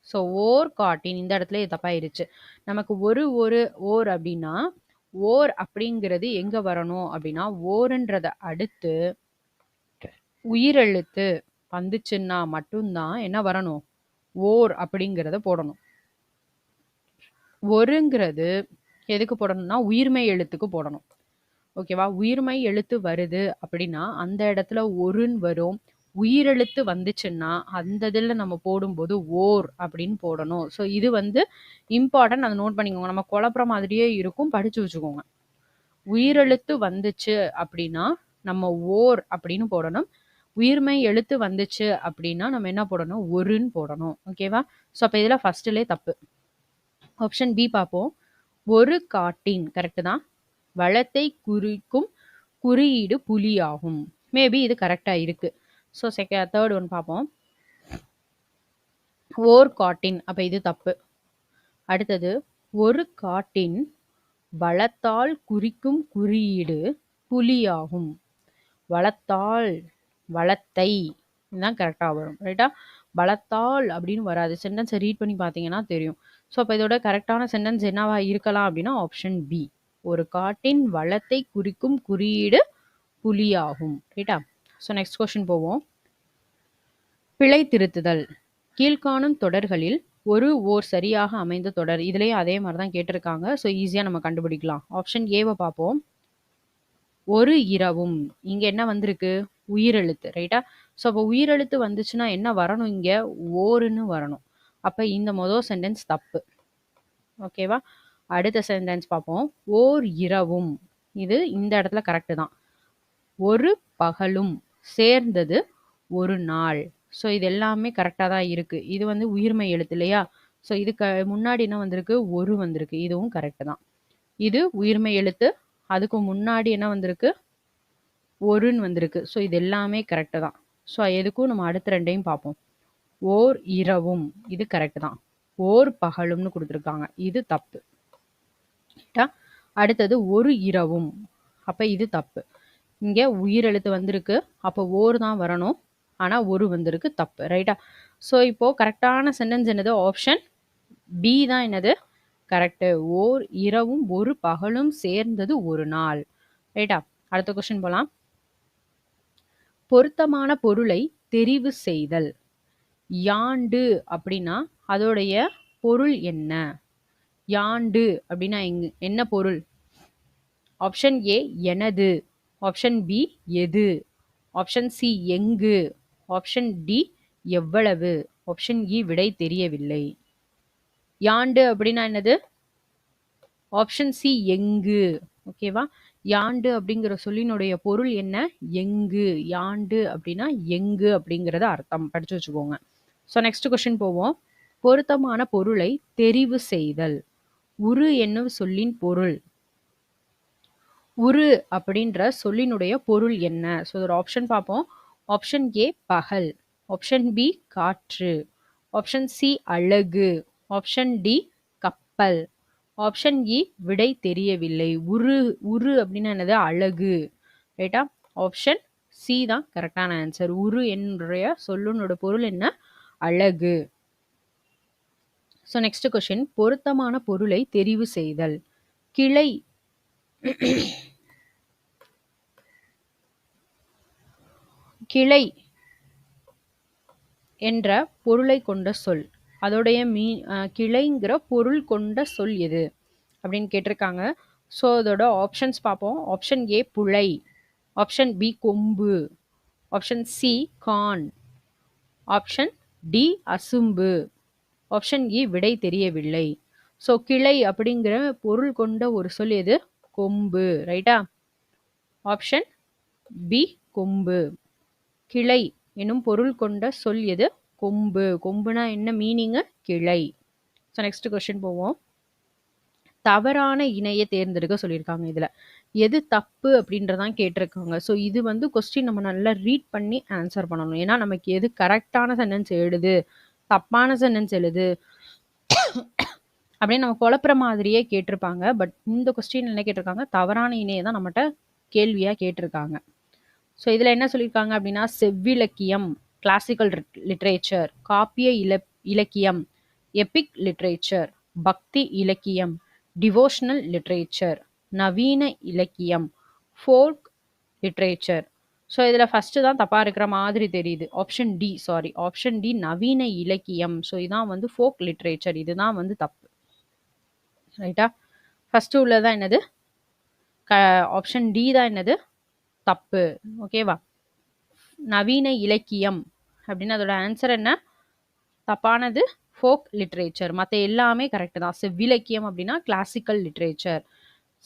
Speaker 1: ஸோ ஓர் காட்டின் இந்த இடத்துல இது தப்பாயிருச்சு. நமக்கு ஒரு ஓர் அப்படின்னா ஓர் அப்படிங்கிறது எங்க வரணும் அப்படின்னா ஓருன்றத அடுத்து உயிரெழுத்து வந்துச்சுன்னா மட்டும்தான் என்ன வரணும்? ஓர் அப்படிங்கிறத போடணும். ஒருங்கிறது எதுக்கு போடணும்னா உயிர்மெய் எழுத்துக்கு போடணும். ஓகேவா? உயிர்மெய் எழுத்து வருது அப்படின்னா அந்த இடத்துல ஒருன்னு வரும். உயிரெழுத்து வந்துச்சுன்னா அந்த இதில் நம்ம போடும்போது ஓர் அப்படின்னு போடணும். ஸோ இது வந்து இம்பார்ட்டன்ட். அதை நோட் பண்ணிக்கோங்க. நம்ம குழப்புற மாதிரியே இருக்கும், படிச்சு வச்சுக்கோங்க. உயிரெழுத்து வந்துச்சு அப்படின்னா நம்ம ஓர் அப்படின்னு போடணும். உயிர்மெய் எழுத்து வந்துச்சு அப்படின்னா நம்ம என்ன போடணும்? ஒருன்னு போடணும். ஓகேவா? ஸோ அப்போ இதில் ஃபர்ஸ்ட்லே தப்பு. ஆப்ஷன் பி பார்ப்போம். ஒரு காட்டின். கரெக்டு தான். வளத்தை குறிக்கும் குறியீடு புலியாகும். மேபி இது கரெக்டா இருக்கு. ஸோ தேர்ட் ஒன் பார்ப்போம். ஓர் காட்டின். அப்ப இது தப்பு. அடுத்தது ஒரு காட்டின் வளத்தால் குறிக்கும் குறியீடு புலியாகும். வளத்தால், வளத்தை தான் கரெக்டாக வரும். ரைட்டா? வளத்தால் அப்படின்னு வராது. சென்டென்ஸை ரீட் பண்ணி பார்த்தீங்கன்னா தெரியும். ஸோ அப்போ இதோட கரெக்டான சென்டென்ஸ் என்னவா இருக்கலாம் அப்படின்னா ஆப்ஷன் பி. ஒரு காட்டின் வளத்தை குறிக்கும் குறியீடு புலியாகும். ரைட்டா? ஸோ நெக்ஸ்ட் கொஸ்டின் போவோம். பிழை திருத்துதல். கீழ்காணும் தொடர்களில் ஓர் சரியாக அமைந்த தொடர். இதுலேயும் அதே மாதிரி தான் கேட்டிருக்காங்க. ஸோ ஈஸியாக நம்ம கண்டுபிடிக்கலாம். ஆப்ஷன் ஏவை பார்ப்போம். ஒரு இரவும். இங்க என்ன வந்திருக்கு? உயிரெழுத்து. ரைட்டா? ஸோ அப்போ உயிரெழுத்து வந்துச்சுன்னா என்ன வரணும்? இங்க ஓருன்னு வரணும். அப்ப இந்த முதல் சென்டென்ஸ் தப்பு. ஓகேவா? அடுத்த சென்டென்ஸ் பார்ப்போம். ஓர் இரவும். இது இந்த இடத்துல கரெக்டு தான். ஒரு பகலும் சேர்ந்தது ஒரு நாள். ஸோ இது எல்லாமே கரெக்டாக தான் இருக்கு. இது வந்து உயிர்மெய் எழுத்து இல்லையா? ஸோ இதுக்கு முன்னாடி என்ன வந்திருக்கு? ஒரு வந்திருக்கு. இதுவும் கரெக்டு தான். இது உயிர்மெய் எழுத்து. அதுக்கு முன்னாடி என்ன வந்திருக்கு? ஒருன்னு வந்திருக்கு. ஸோ இது எல்லாமே கரெக்டு தான். ஸோ எதுக்கும் நம்ம அடுத்த ரெண்டையும் பார்ப்போம். ஓர் இரவும் இது கரெக்டு தான். ஓர் பகலும்னு கொடுத்துருக்காங்க. இது தப்பு. அடுத்தது ஒரு இரவும். அப்ப இது தப்பு. இங்க உயிரெழுத்து வந்திருக்கு. அப்போ ஓர் தான் வரணும். ஆனா ஒரு வந்திருக்கு. தப்பு. ரைட்டா? ஸோ இப்போ கரெக்டான சென்டென்ஸ் என்னது? ஆப்ஷன் பி தான் என்னது? கரெக்டு. ஓர் இரவும் ஒரு பகலும் சேர்ந்தது ஒரு நாள். ரைட்டா? அடுத்த கொஸ்டின் போலாம். பொருத்தமான பொருளை தெரிவு செய்தல். யாண்டு அப்படின்னா அதோடைய பொருள் என்ன? யாண்டு அப்படின்னா என்ன பொருள்? ஆப்ஷன் ஏ எனது. ஆப்ஷன் பி எது. ஆப்ஷன் சி எங்கு. ஆப்ஷன் டி எவ்வளவு. ஆப்ஷன் இ விடை தெரியவில்லை. யாண்டு அப்படின்னா என்னது? ஆப்ஷன் சி எங்கு. ஓகேவா? யாண்டு அப்படிங்கிற சொல்லினுடைய பொருள் என்ன? எங்கு. யாண்டு அப்படின்னா எங்கு அப்படிங்கிறத அர்த்தம். படிச்சு வச்சுக்கோங்க. ஸோ நெக்ஸ்ட் கொஸ்டின் போவோம். பொருத்தமான பொருளை தெரிவு செய்தல். உரு என்னும் சொல்லின் பொருள். உரு அப்படின்ற சொல்லினுடைய பொருள் என்ன? ஸோ ஒரு ஆப்ஷன் பார்ப்போம். ஆப்ஷன் ஏ பகல். ஆப்ஷன் பி காற்று. ஆப்ஷன் சி அழகு. ஆப்ஷன் டி கப்பல். ஆப்ஷன் இ விடை தெரியவில்லை. உரு அப்படின்னா என்னது? அழகு. ரைட்டா? ஆப்ஷன் சி தான் கரெக்டான ஆன்சர். உரு என்னுடைய சொல்லுனோட பொருள் என்ன? அழகு. So next question. பொருத்தமான பொருளை தெரிவு செய்தல். கிளை கிளை என்ற பொருளை கொண்ட சொல். அதோடைய கிளைங்கிற பொருள் கொண்ட சொல் எது அப்படின்னு கேட்டிருக்காங்க. ஸோ அதோட ஆப்ஷன்ஸ் பார்ப்போம். ஆப்ஷன் ஏ புழை, ஆப்ஷன் பி கொம்பு, ஆப்ஷன் சி கான், ஆப்ஷன் டி அசும்பு, ஆப்ஷன் இ விடை தெரியவில்லை. ஸோ கிளை அப்படிங்கிற பொருள் கொண்ட ஒரு சொல் எது? கொம்பு. ரைட்டா? ஆப்ஷன் பி கொம்பு. கிளை எனும் பொருள் கொண்ட சொல் எது? கொம்பு. கொம்புனா என்ன மீனிங்கு? கிளை. ஸோ நெக்ஸ்ட் கொஸ்டின் போவோம். தவறான இணையை தேர்ந்தெடுக்க சொல்லியிருக்காங்க. இதுல எது தப்பு அப்படின்றதான் கேட்டிருக்காங்க. ஸோ இது வந்து கொஸ்டின் நம்ம நல்லா ரீட் பண்ணி ஆன்சர் பண்ணணும். ஏன்னா நமக்கு எது கரெக்டான சென்டென்ஸ் எழுது, தப்பான சென்டென்ஸ் எழுது அப்படின்னு நம்ம குழப்புற மாதிரியே கேட்டிருப்பாங்க. பட் இந்த கொஸ்டின் என்ன கேட்டிருக்காங்க? தவறான இணையை தான் நம்மகிட்ட கேள்வியா கேட்டிருக்காங்க. ஸோ இதில் என்ன சொல்லியிருக்காங்க அப்படின்னா, செவ்விலக்கியம் கிளாசிக்கல் லிட்ரேச்சர், காப்பிய இலக்கியம் எபிக் லிட்ரேச்சர், பக்தி இலக்கியம் டிவோஷனல் லிட்ரேச்சர், நவீன இலக்கியம் ஃபோல்க் லிட்ரேச்சர். ஸோ இதில் ஃபஸ்ட்டு தான் தப்பாக இருக்கிற மாதிரி தெரியுது. ஆப்ஷன் டி நவீன இலக்கியம். ஸோ இதான் வந்து ஃபோக் லிட்ரேச்சர். இதுதான் வந்து தப்பு. ரைட்டா? ஃபஸ்ட்டு உள்ளதான் என்னது? ஆப்ஷன் டி தான் என்னது? தப்பு. ஓகேவா? நவீன இலக்கியம் அப்படின்னு அதோட ஆன்சர் என்ன? தப்பானது ஃபோக் லிட்ரேச்சர். மற்ற எல்லாமே கரெக்ட் தான். செவ்விலக்கியம் அப்படின்னா கிளாசிக்கல் லிட்ரேச்சர்.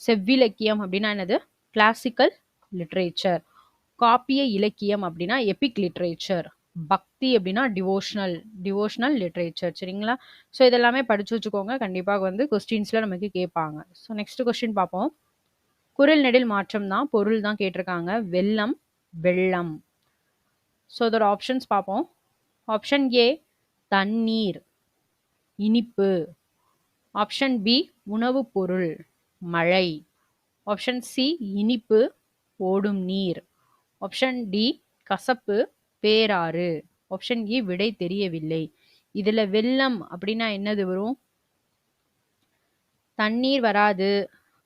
Speaker 1: செவ்விலக்கியம் அப்படின்னா என்னது? Classical literature. காப்பிய இலக்கியம் அப்படின்னா எபிக் லிட்ரேச்சர். பக்தி அப்படின்னா டிவோஷனல் லிட்ரேச்சர். சரிங்களா? ஸோ இதெல்லாமே படிச்சு வச்சுக்கோங்க. கண்டிப்பாக வந்து கொஸ்டின்ஸ்ல நமக்கு கேட்பாங்க. ஸோ நெக்ஸ்ட் கொஸ்டின் பார்ப்போம். குரில் நெடில் மாற்றம் தான் பொருள் தான் கேட்டிருக்காங்க. வெள்ளம், வெள்ளம். ஸோ அதோட ஆப்ஷன்ஸ் பார்ப்போம். ஆப்ஷன் ஏ தண்ணீர், இனிப்பு. ஆப்ஷன் பி உணவு பொருள், மழை. ஆப்ஷன் சி இனிப்பு, ஓடும் நீர். ஆப்ஷன் டி கசப்பு, பேராறு. ஆப்ஷன் இ விடை தெரியவில்லை. இதுல வெள்ளம் அப்படின்னா என்னது வரும்? தண்ணீர் வராது,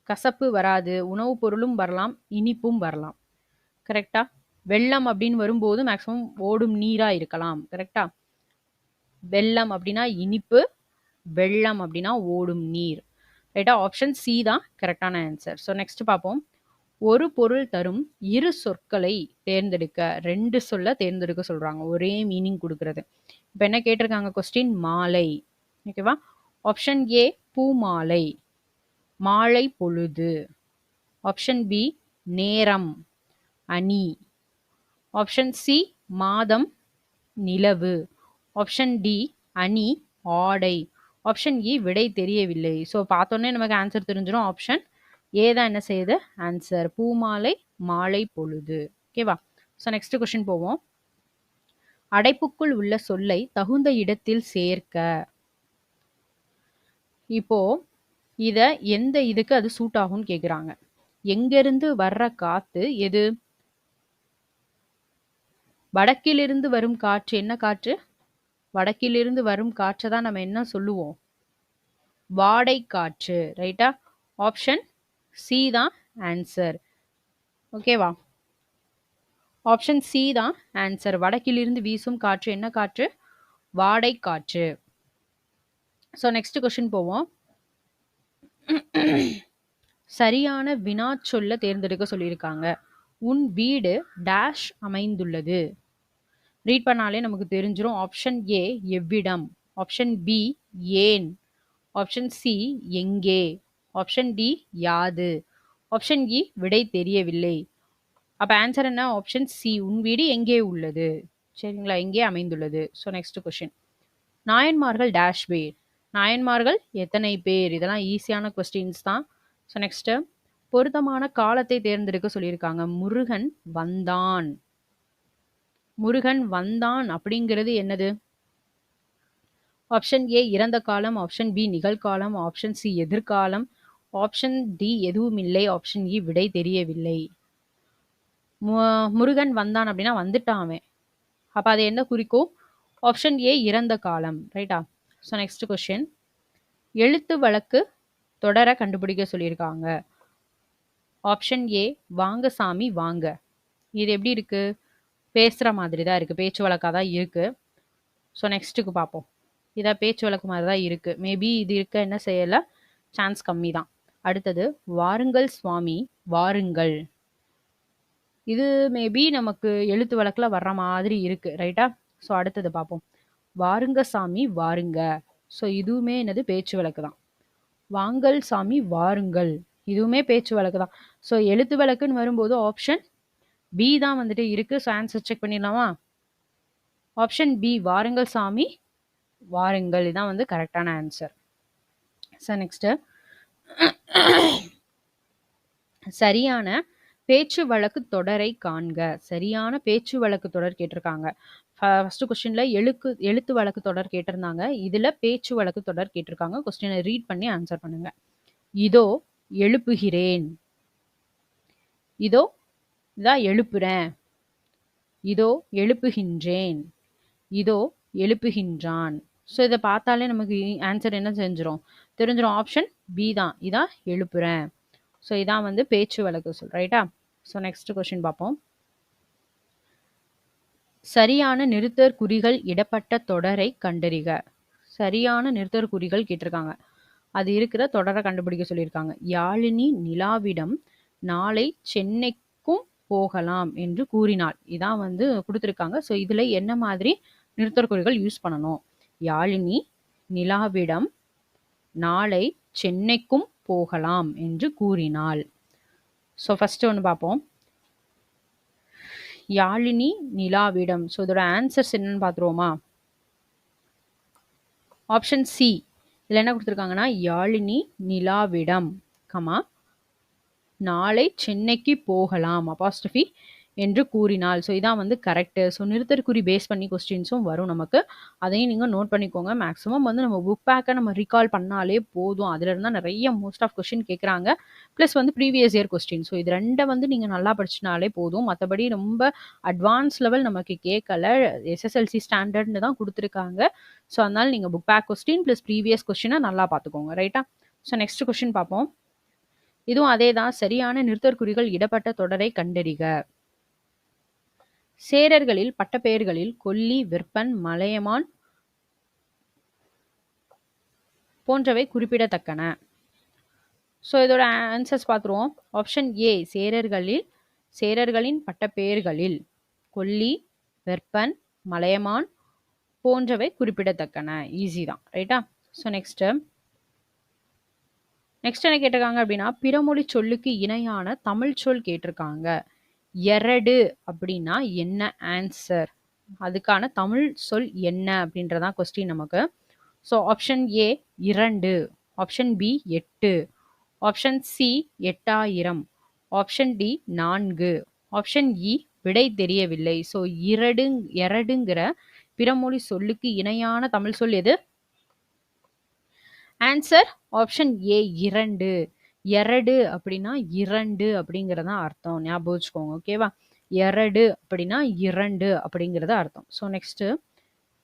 Speaker 1: கசப்பு வராது, உணவுப் பொருளும் வரலாம், இனிப்பும் வரலாம். கரெக்டா? வெள்ளம் அப்படின்னு வரும்போது மேக்சிமம் ஓடும் நீரா இருக்கலாம். கரெக்டா? வெள்ளம் அப்படின்னா இனிப்பு, வெள்ளம் அப்படின்னா ஓடும் நீர். ரைட்டா? ஆப்ஷன் சி தான் கரெக்டான ஆன்சர். ஸோ நெக்ஸ்ட் பார்ப்போம். ஒரு பொருள் தரும் இரு சொற்களை தேர்ந்தெடுக்க, ரெண்டு சொல்ல தேர்ந்தெடுக்க சொல்றாங்க. ஒரே மீனிங் கொடுக்கறது. இப்போ என்ன கேட்டிருக்காங்க கொஸ்டின்? மாலை. ஓகேவா? ஆப்ஷன் ஏ பூமாலை, மாலை பொழுது. ஆப்ஷன் பி நேரம், அணி. ஆப்ஷன் சி மாதம், நிலவு. ஆப்ஷன் டி அணி, ஆடை. ஆப்ஷன் இ விடை தெரியவில்லை. ஸோ பார்த்தோன்னே நமக்கு ஆன்சர் தெரிஞ்சிடும். ஆப்ஷன் ஏ தான் என்ன செய்யுது? ஆன்சர். பூமாலை, மாலை பொழுது. ஓகேவா? ஸோ நெக்ஸ்ட் கொஸ்டின் போவோம். அடைப்புக்குள் உள்ள சொல்லை தகுந்த இடத்தில் சேர்க்க. இப்போ இத எந்த இதுக்கு அது சூட் ஆகும்னு கேக்குறாங்க. எங்கிருந்து வர்ற காத்து எது? வடக்கிலிருந்து வரும் காற்று என்ன காற்று? வடக்கிலிருந்து வரும் காற்றை தான் நம்ம என்ன சொல்லுவோம்? வாடை காற்று. ரைட்டா? ஆப்ஷன் சி தான் ஆன்சர். ஓகேவா? ஆப்ஷன் சி தான் ஆன்சர். வடக்கிலிருந்து வீசும் காற்று என்ன காற்று? வாடை காற்று. ஸோ நெக்ஸ்ட் கொஸ்டின் போவோம். சரியான வினா சொல்ல தேர்ந்தெடுக்க சொல்லியிருக்காங்க. உன் வீடு டேஷ் அமைந்துள்ளது. ரீட் பண்ணாலே நமக்கு தெரிஞ்சிடும். ஆப்ஷன் ஏ எவ்விடம், ஆப்ஷன் பி ஏன், ஆப்ஷன் சி எங்கே, ஆப்ஷன் டி யாது, ஆப்ஷன் இ விடை தெரியவில்லை. அப்ப ஆன்சர் என்ன? ஆப்ஷன் சி உன் வீடு எங்கே உள்ளது. சரிங்களா? எங்கே அமைந்துள்ளது. So next question. நாயன்மார்கள் டேஷ் பேர். நாயன்மார்கள் எத்தனை பேர்? இதெல்லாம் ஈஸியான கொஸ்டின்ஸ் தான். ஸோ நெக்ஸ்ட் பொருத்தமான காலத்தை தேர்ந்தெடுக்க சொல்லியிருக்காங்க. முருகன் வந்தான். முருகன் வந்தான் அப்படிங்கிறது என்னது? ஆப்ஷன் ஏ இறந்த காலம், ஆப்ஷன் பி நிகழ்காலம், ஆப்ஷன் சி எதிர்காலம், ஆப்ஷன் டி எதுவும் இல்லை, ஆப்ஷன் இ விடை தெரியவில்லை. முருகன் வந்தான் அப்படின்னா வந்துட்டான் அவன். அப்ப அது என்ன குறிக்கும்? ஆப்ஷன் ஏ இறந்த காலம். ரைட்டா? So next question. எழுத்து வழக்கு தொடர கண்டுபிடிக்க சொல்லியிருக்காங்க. ஆப்ஷன் ஏ வாங்க சாமி வாங்க. இது எப்படி இருக்கு? பேசுற மாதிரி தான் இருக்கு. பேச்சு வழக்கா தான் இருக்கு. ஸோ நெக்ஸ்ட்டுக்கு பார்ப்போம். இதா பேச்சு வழக்கு மாதிரி தான் இருக்கு. மேபி இது இருக்க என்ன செய்யல, சான்ஸ் கம்மி தான். அடுத்தது வாருங்கள் சுவாமி வாருங்கள். இது மேபி நமக்கு எழுத்து வழக்குல வர்ற மாதிரி இருக்கு. ரைட்டா? ஸோ அடுத்தது பார்ப்போம். வாருங்க சாமி வாருங்க. ஸோ இதுவுமே என்னது பேச்சு வழக்கு தான். வாங்கள் சாமி வாருங்கள். இதுவுமே பேச்சு வழக்கு தான். ஸோ எழுத்து வழக்குன்னு வரும்போது ஆப்ஷன் பி தான் வந்துட்டு இருக்கு. ஸோ ஆன்சர் செக் பண்ணிடலாமா? ஆப்ஷன் பி வாருங்கள் சாமி வாருங்கள். இதான் வந்து கரெக்டான ஆன்சர். ஸோ நெக்ஸ்ட் சரியான பேச்சு வழக்கு தொடரை காண்க. சரியான பேச்சு வழக்கு தொடர் கேட்டிருக்காங்க. ஃபர்ஸ்ட் கொஸ்டின்ல எழுத்து வழக்கு தொடர் கேட்டிருந்தாங்க. இதுல பேச்சு வழக்கு தொடர் கேட்டிருக்காங்க. கொஸ்டினை ரீட் பண்ணி ஆன்சர் பண்ணுங்க. இதோ எழுப்புகிறேன். இதோ இதான் எழுப்புறேன். இதோ எழுப்புகின்றேன். இதோ எழுப்புகின்றான். ஸோ இதை பார்த்தாலே நமக்கு ஆன்சர் என்ன தெரிஞ்சிடும்? ஆப்ஷன் பி தான். இதான் எழுப்புறேன். ஸோ இதான் வந்து பேச்சு வழக்கு சொல். ரைட்டா? ஸோ நெக்ஸ்ட் கொஸ்டின் பார்ப்போம். சரியான நிறுத்தற் குறிகள் இடப்பட்ட தொடரை கண்டறிக. சரியான நிறுத்தற் குறிகள் கேட்டிருக்காங்க. அது இருக்கிற தொடரை கண்டுபிடிக்க சொல்லியிருக்காங்க. யாழினி நிலாவிடம் நாளை சென்னைக்கும் போகலாம் என்று கூறினாள். இதான் வந்து கொடுத்துருக்காங்க. ஸோ இதுல என்ன மாதிரி நிறுத்தற் குறிகள் யூஸ் பண்ணணும்? யாழினி நிலாவிடம் நாளை சென்னைக்கும் போகலாம் என்று கூறினாள். ஸோ ஃபர்ஸ்ட் ஒன்று பார்ப்போம். யாழினி நிலாவிடம். ஸோ இதோட ஆன்சர்ஸ் என்னன்னு பார்த்துருவோமா? Option C. இதில் என்ன கொடுத்துருக்காங்கன்னா யாழினி நிலாவிடம் கமா நாளை சென்னைக்கு போகலாம் அப்பாஸ்ட்ரஃபி என்று கூறினாள். ஸோ இதான் வந்து கரெக்டு. ஸோ நிறுத்தற்குறி பேஸ் பண்ணி கொஸ்டின்ஸும் வரும் நமக்கு. அதையும் நீங்கள் நோட் பண்ணிக்கோங்க. மேக்ஸிமம் வந்து நம்ம புக் பேக்கை நம்ம ரீகால் பண்ணாலே போதும். அதில் இருந்தால் நிறைய மோஸ்ட் ஆஃப் கொஸ்டின் கேட்குறாங்க. ப்ளஸ் வந்து ப்ரீவியஸ் இயர் கொஸ்டின். ஸோ இது ரெண்டை வந்து நீங்கள் நல்லா படிச்சினாலே போதும். மற்றபடி ரொம்ப அட்வான்ஸ் லெவல் நமக்கு கேட்கல. எஸ்எஸ்எல்சி ஸ்டாண்டர்ட்னு தான் கொடுத்துருக்காங்க. ஸோ அதனால் நீங்கள் book back question plus previous கொஸ்டினை நல்லா பார்த்துக்கோங்க. ரைட்டா? ஸோ நெக்ஸ்ட் கொஸ்டின் பார்ப்போம். இதுவும் அதே தான். சரியான நிறுத்தற்குறிகள் இடப்பட்ட தொடரை கண்டறிக. சேரர்களில் பட்டப்பெயர்களில் கொல்லி, விற்பன், மலையமான் போன்றவை குறிப்பிடத்தக்கன. ஸோ இதோட ஆன்சர்ஸ் பார்த்துருவோம். ஆப்ஷன் ஏ சேரர்களின் பட்டப்பெயர்களில் கொல்லி, விற்பன், மலையமான் போன்றவை குறிப்பிடத்தக்கன. ஈஸி தான். ரைட்டா? ஸோ நெக்ஸ்ட் என்ன கேட்டிருக்காங்க அப்படின்னா பிறமொழி சொல்லுக்கு இணையான தமிழ் சொல் கேட்டிருக்காங்க. எரடு அப்படின்னா என்ன ஆன்சர்? அதுக்கான தமிழ் சொல் என்ன அப்படின்றதான் கொஸ்டின் நமக்கு. So option A 2, option B 8, option C 8000, option D 4, option E விடை தெரியவில்லை. ஸோ எரடுங்கிற பிறமொழி சொல்லுக்கு இணையான தமிழ் சொல் எது? Answer option A 2. எரடு அப்படின்னா 2 அப்படிங்கிறதா அர்த்தம். ஞாபகம் வச்சுக்கோங்க. ஓகேவா? எரடு அப்படின்னா 2 அப்படிங்கிறத அர்த்தம். ஸோ நெக்ஸ்ட்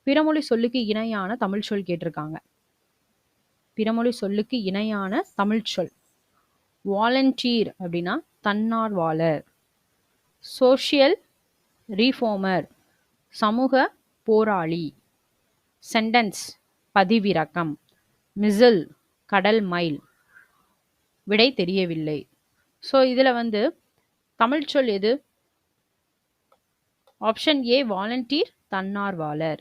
Speaker 1: பிறமொழி சொல்லுக்கு இணையான தமிழ் சொல் கேட்டிருக்காங்க. பிறமொழி சொல்லுக்கு இணையான தமிழ் சொல். வாலண்டியர் அப்படின்னா தன்னார்வலர். சோஷியல் ரீஃபார்மர் சமூக போராளி. சென்டென்ஸ் பதிவிறக்கம். மிசில் கடல் மைல். விடை தெரியவில்லை. ஸோ இதில் வந்து தமிழ் சொல் எது? ஆப்ஷன் ஏ வாலண்டியர் தன்னார்வலர்.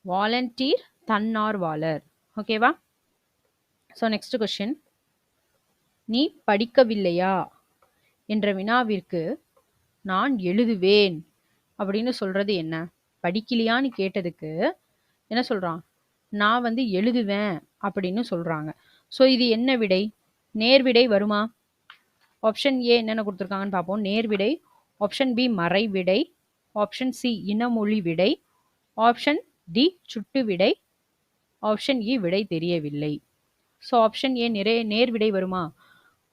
Speaker 1: வாலண்டியர் தன்னார்வலர். ஓகேவா? So next question. நீ படிக்கவில்லையா என்ற வினாவிற்கு நான் எழுதுவேன் அப்படின்னு சொல்றது என்ன? படிக்கலையான்னு கேட்டதுக்கு என்ன சொல்றான்? நான் வந்து எழுதுவேன் அப்படின்னு சொல்றாங்க. ஸோ இது என்ன விடை? நேர்விடை வருமா? ஆப்ஷன் ஏ என்னென்ன கொடுத்துருக்காங்கன்னு பார்ப்போம். நேர்விடை. ஆப்ஷன் பி மறை விடை. ஆப்ஷன் சி இனமொழி விடை. ஆப்ஷன் டி சுட்டு விடை. ஆப்ஷன் இ விடை தெரியவில்லை. ஸோ ஆப்ஷன் ஏ நேர்விடை வருமா?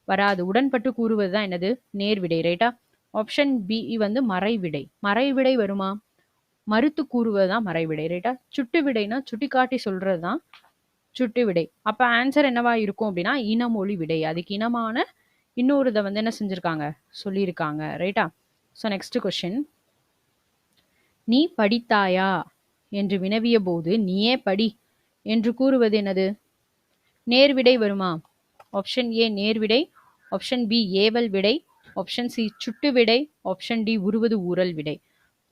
Speaker 1: வராது. உடன்பட்டு கூறுவது தான் என்னது? நேர்விடை. ரைட்டா? ஆப்ஷன் பி வந்து மறைவிடை. மறைவிடை வருமா? மறுத்து கூறுவது தான் மறைவிடை. ரைட்டா? சுட்டு விடைனா சுட்டி காட்டி சொல்றது தான் சுட்டு விடை. அப்ப ஆன்சர் என்னவா இருக்கும் அப்படின்னா இனமொழி விடை. அதுக்கு இனமான இன்னொரு இதை வந்து என்ன செஞ்சுருக்காங்க, சொல்லியிருக்காங்க. ரைட்டா? So next question. நீ படித்தாயா என்று வினவிய போது நீயே படி என்று கூறுவது என்னது? நேர்விடை வருமா? ஆப்ஷன் ஏ நேர்விடை, ஆப்ஷன் பி ஏவல் விடை, ஆப்ஷன் சி சுட்டு விடை, ஆப்ஷன் டி உருவது ஊரல் விடை.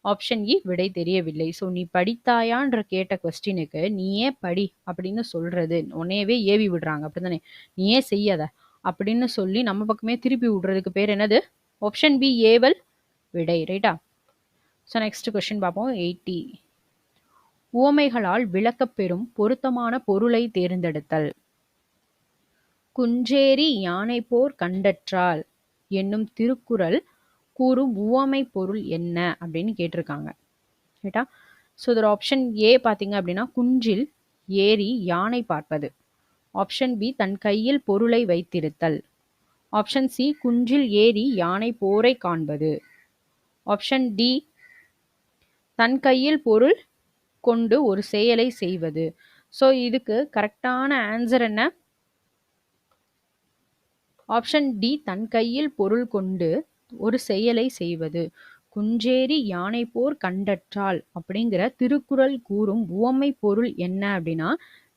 Speaker 1: ஆப்ஷன் இ விடை தெரியவில்லை. ஸோ நீ படித்தாயான்ற கேட்ட கொஸ்டினுக்கு நீயே படி அப்படின்னு சொல்றது, உன்னையவே ஏவி விடுறாங்க அப்படிதானே, நீயே செய்யாத அப்படின்னு சொல்லி நம்ம பக்கமே திருப்பி விடுறதுக்கு பேர் என்னது? ஆப்ஷன் பி ஏவல் விடை. ரைட்டா? ஸோ நெக்ஸ்ட் கொஸ்டின் பார்ப்போம். 80. உவமைகளால் விளக்கப்பெறும் பொருத்தமான பொருளை தேர்ந்தெடுத்தல். குஞ்சேரி யானை போர் கண்டற்றால் என்னும் திருக்குறள் கூறும் உவமை பொருள் என்ன அப்படின்னு கேட்டிருக்காங்க. ரைட்டா? ஸோ இதோட ஆப்ஷன் ஏ பார்த்தீங்க அப்படின்னா குன்றில் ஏறி யானை பார்ப்பது. ஆப்ஷன் பி தன் கையில் பொருளை வைத்திருத்தல். ஆப்ஷன் சி குன்றில் ஏறி யானை போரை காண்பது. ஆப்ஷன் டி தன் கையில் பொருள் கொண்டு ஒரு செயலை செய்வது. ஸோ இதுக்கு கரெக்டான ஆன்சர் என்ன? ஆப்ஷன் டி தன் கையில் பொருள் கொண்டு ஒரு செயலை செய்வது. குஞ்சேரி யானை போர் கண்டற்றால் அப்படிங்கிற திருக்குறள் கூறும் உவமை பொருள் என்ன அப்படின்னா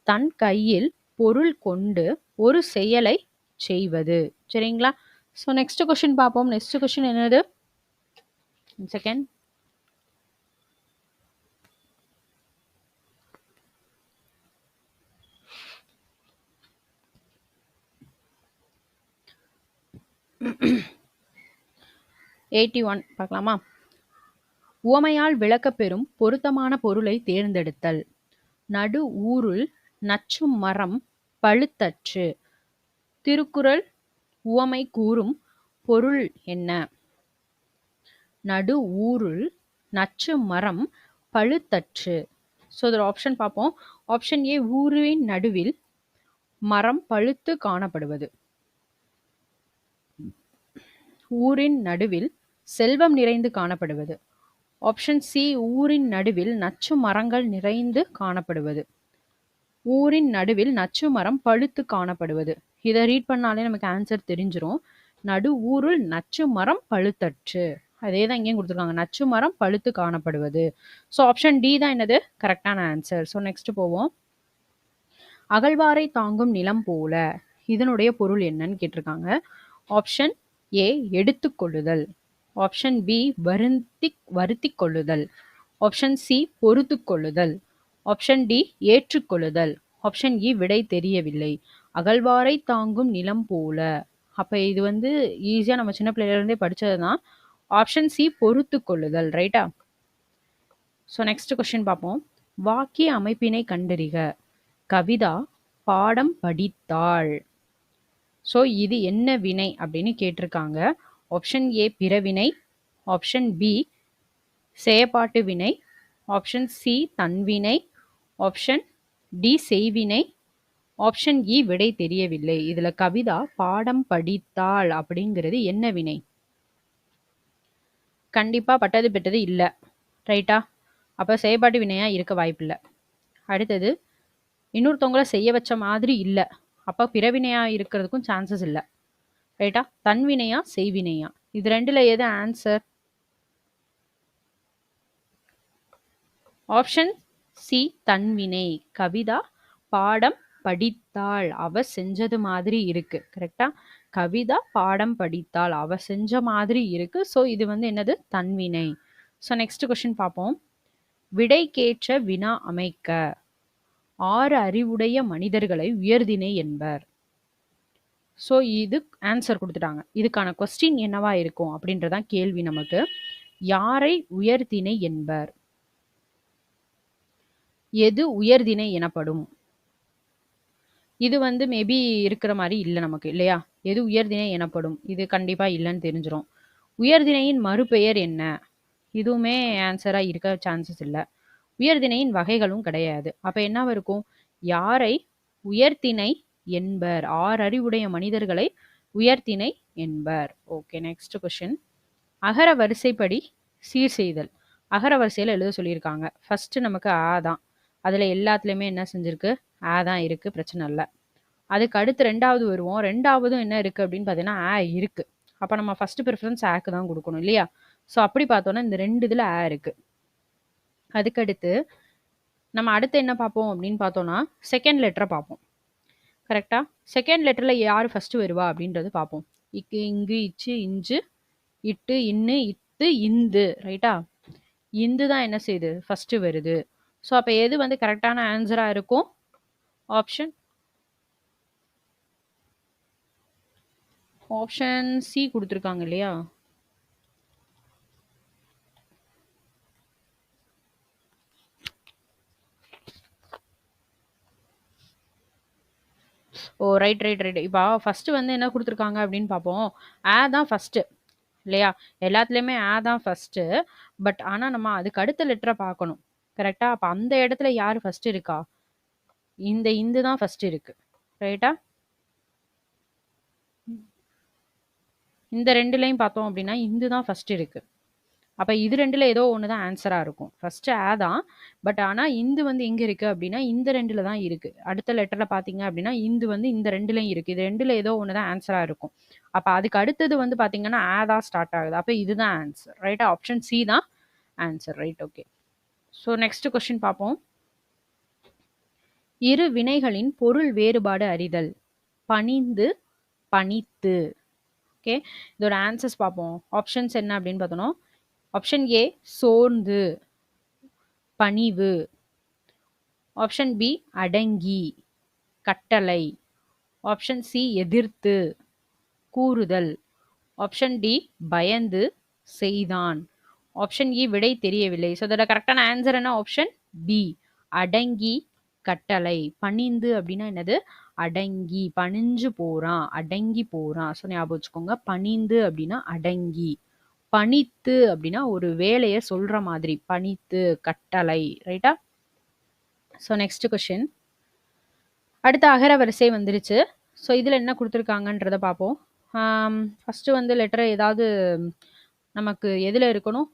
Speaker 1: தன் கையில் பொருள் கொண்டு ஒரு செயலை செய்வது. சரிங்களா? ஸோ நெக்ஸ்ட் கொஸ்டின் பார்ப்போம். நெக்ஸ்ட் கொஸ்டின் என்னது? செகண்ட். (81) பார்க்கலாமா? உவமையால் விளக்கப்பெறும் பொருத்தமான பொருளை தேர்ந்தெடுத்தல். நடு ஊருள் நச்சும் மரம் பழுத்தற்று. திருக்குறள் உவமை கூறும் பொருள் என்ன? நடு ஊருள் நச்சு மரம் பழுத்தற்று. ஸோ இதோட ஆப்ஷன் பார்ப்போம். ஆப்ஷன் ஏ ஊரின் நடுவில் மரம் பழுத்து காணப்படுவது. ஊரின் நடுவில் செல்வம் நிறைந்து காணப்படுவது. ஆப்ஷன் சி ஊரின் நடுவில் நச்சு மரங்கள் நிறைந்து காணப்படுவது. ஊரின் நடுவில் நச்சு மரம் பழுத்து காணப்படுவது. இதை ரீட் பண்ணாலே நமக்கு ஆன்சர் தெரிஞ்சிரும். நடு ஊருள் நச்சு மரம் பழுத்தற்று. அதே தான் இங்கேயும் கொடுத்துருக்காங்க, நச்சு மரம் பழுத்து காணப்படுவது. ஸோ ஆப்ஷன் டி தான் என்னது கரெக்டான ஆன்சர். ஸோ நெக்ஸ்ட் போவோம். அகழ்வாரை தாங்கும் நிலம் போல இதனுடைய பொருள் என்னன்னு கேட்டிருக்காங்க. ஆப்ஷன் ஏ எடுத்துக்கொள்ளுதல். ஆப்ஷன் பி வருத்தி கொள்ளுதல். ஆப்ஷன் சி பொறுத்து கொள்ளுதல். ஆப்ஷன் டி ஏற்றுக்கொள்ளுதல். ஆப்ஷன் இ விடை தெரியவில்லை. அகழ்வாரை தாங்கும் நிலம் போல. அப்ப இது வந்து ஈஸியா நம்ம சின்ன பிள்ளையில இருந்தே படிச்சதுதான். ஆப்ஷன் சி பொறுத்து கொள்ளுதல். ரைட்டா? ஸோ நெக்ஸ்ட் கொஸ்டின் பார்ப்போம். வாக்கிய அமைப்பினை கண்டறிக. கவிதா பாடம் படித்தாள். ஸோ இது என்ன வினை அப்படின்னு கேட்டிருக்காங்க. ஆப்ஷன் ஏ பிறவினை, ஆப்ஷன் பி செயப்பாட்டு வினை, ஆப்ஷன் சி தன்வினை, ஆப்ஷன் டி செய்வினை, ஆப்ஷன் இ விடை தெரியவில்லை. இதுல கவிதா பாடம் படித்தாள் அப்படிங்கிறது என்ன வினை? கண்டிப்பா பட்டது பெற்றது இல்லை. ரைட்டா? அப்ப செயற்பாட்டு வினையா இருக்க வாய்ப்பில்லை. அடுத்தது இன்னொருத்தவங்கள செய்ய வச்ச மாதிரி இல்லை. அப்ப பிறவினையா இருக்கிறதுக்கும் சான்சஸ் இல்லை. ரைட்டா? தன்வினையா செய்வினையா? இது ரெண்டுல எது ஆன்சர்? ஆப்ஷன் சி தன்வினை. கவிதா பாடம் படித்தாள், அவ செஞ்சது மாதிரி இருக்கு. கரெக்டா? கவிதா பாடம் படித்தாள், அவ செஞ்ச மாதிரி இருக்கு. ஸோ இது வந்து என்னது தன்வினை. ஸோ நெக்ஸ்ட் கொஸ்டின் பார்ப்போம். விடைக்கேற்ற வினா அமைக்க. 6 அறிவுடைய மனிதர்களை உயர்திணை என்பர். ஸோ இது ஆன்சர் கொடுத்துட்டாங்க. இதுக்கான கொஸ்டின் என்னவா இருக்கும் அப்படின்றதான் கேள்வி நமக்கு. யாரை உயர்திணை என்பர்? எது உயர்திணை எனப்படும்? இது வந்து மேபி இருக்கிற மாதிரி இல்லை நமக்கு, இல்லையா? எது உயர்திணை எனப்படும், இது கண்டிப்பா இல்லைன்னு தெரிஞ்சிடும். உயர்திணையின் மறுபெயர் என்ன? இதுவுமே ஆன்சரா இருக்க சான்சஸ் இல்லை. உயர்திணையின் வகைகளும் கிடையாது. அப்ப என்னவா இருக்கும்? யாரை உயர்திணை என்பர்? 6 அறிவுடைய மனிதர்களை உயர்திணை என்பர். Okay, next question. அகர வரிசைப்படி சீர் செய்தல். அகர வரிசையில எழுத சொல்லியிருக்காங்க. ஃபர்ஸ்ட் நமக்கு ஆ தான். அதுல எல்லாத்துலயுமே என்ன செஞ்சிருக்கு? ஆ தான் இருக்கு, பிரச்சனை இல்லை. அதுக்கு அடுத்து 2வது வருவோம். 2வதும் என்ன இருக்கு அப்படின்னு பார்த்தீங்கன்னா, இருக்கு. அப்ப நம்ம ஃபர்ஸ்ட் ப்ரிஃபரன்ஸ் க்கு தான் குடுக்கணும் இல்லையா? ஸோ அப்படி பார்த்தோம்னா, இந்த 2 இதுல இருக்கு. அதுக்கடுத்து நம்ம அடுத்து என்ன பார்ப்போம் அப்படின்னு பார்த்தோம்னா, செகண்ட் லெட்டர பார்ப்போம். கரெக்ட்டா? செகண்ட் லெட்டர்ல யாரு ஃபர்ஸ்ட் வருவா அப்படின்றது பார்ப்போம். இக்கு, இங்கு, இச்சு, இஞ்சு, இட்டு, இன்னு, இத்து, இந்து. ரைட்டா? இந்து தான் என்ன செய்யுது? ஃபர்ஸ்ட் வருது. ஸோ அப்ப எது வந்து கரெக்ட்டான ஆன்ஸரா இருக்கும்? ஆப்ஷன் ஆப்ஷன் சி குடுத்துருக்காங்க இல்லையா? ஓ! Right, right, right. இப்ப ஃபர்ஸ்ட் வந்து என்ன குடுத்துருக்காங்க அப்படின்னு பார்ப்போம். தான் ஃபர்ஸ்ட் இல்லையா? எல்லாத்துலயுமே தான் ஃபர்ஸ்ட். பட் ஆனா நம்ம அதுக்கு அடுத்த லெட்டர பார்க்கணும். கரெக்ட்டா? அப்ப அந்த இடத்துல யாரு ஃபர்ஸ்ட் இருக்கா? இந்த இந்து தான் ஃபர்ஸ்ட் இருக்கு. ரைட்டா? இந்த 2லயும் பார்த்தோம் அப்படின்னா, இந்து தான் ஃபர்ஸ்ட் இருக்கு. அப்ப இது 2ல ஏதோ ஒண்ணு தான் ஆன்ஸரா இருக்கும். ஃபர்ஸ்ட் தான். பட் ஆனா இந்து வந்து எங்க இருக்கு அப்படின்னா, இந்த 2ல தான் இருக்கு. அடுத்த லெட்டர்ல பார்த்தீங்க அப்படின்னா, இந்து வந்து இந்த 2லயும் இருக்கு. இது 2ல ஏதோ ஒண்ணு தான் ஆன்ஸரா இருக்கும். அப்ப அதுக்கு அடுத்தது வந்து பார்த்தீங்கன்னா, தான் ஸ்டார்ட் ஆகுது. அப்ப இதுதான் ஆன்ஸர். ரைட்டா? ஆப்ஷன் சி தான் answer. Right. Okay. So next question பார்ப்போம். இரு வினைகளின் பொருள் வேறுபாடு அறிதல். பணிந்து, பணித்து. ஓகே. இதோட ஆன்சர்ஸ் பார்ப்போம். ஆப்ஷன்ஸ் என்ன அப்படின்னு பார்த்தோம்னா, ஆப்ஷன் ஏ சோர்ந்து, பணிவு. ஆப்ஷன் பி அடங்கி, கட்டளை. ஆப்ஷன் சி எதிர்த்து, கூறுதல். ஆப்ஷன் டி பயந்து, செய்தான். ஆப்ஷன் இ விடை தெரியவில்லை. ஸோ இதோட கரெக்டான ஆன்சர் என்ன? ஆப்ஷன் பி அடங்கி, கட்டளை. பணிந்து அப்படின்னா என்னது? அடங்கி, பணிஞ்சு போறான், அடங்கி போறான். ஸோ ஞாபகம் வச்சுக்கோங்க. பணிந்து அப்படின்னா அடங்கி, பணித்து அப்படின்னா ஒரு வேலையை சொல்ற மாதிரி. பணித்து, கட்டளை. ரைட்டா? So next question. அடுத்த அகர வரிசை வந்துருச்சு. ஸோ இதில் என்ன கொடுத்துருக்காங்கன்றத பார்ப்போம். ஃபஸ்ட்டு வந்து லெட்டர் ஏதாவது நமக்கு எதில் இருக்கணும்?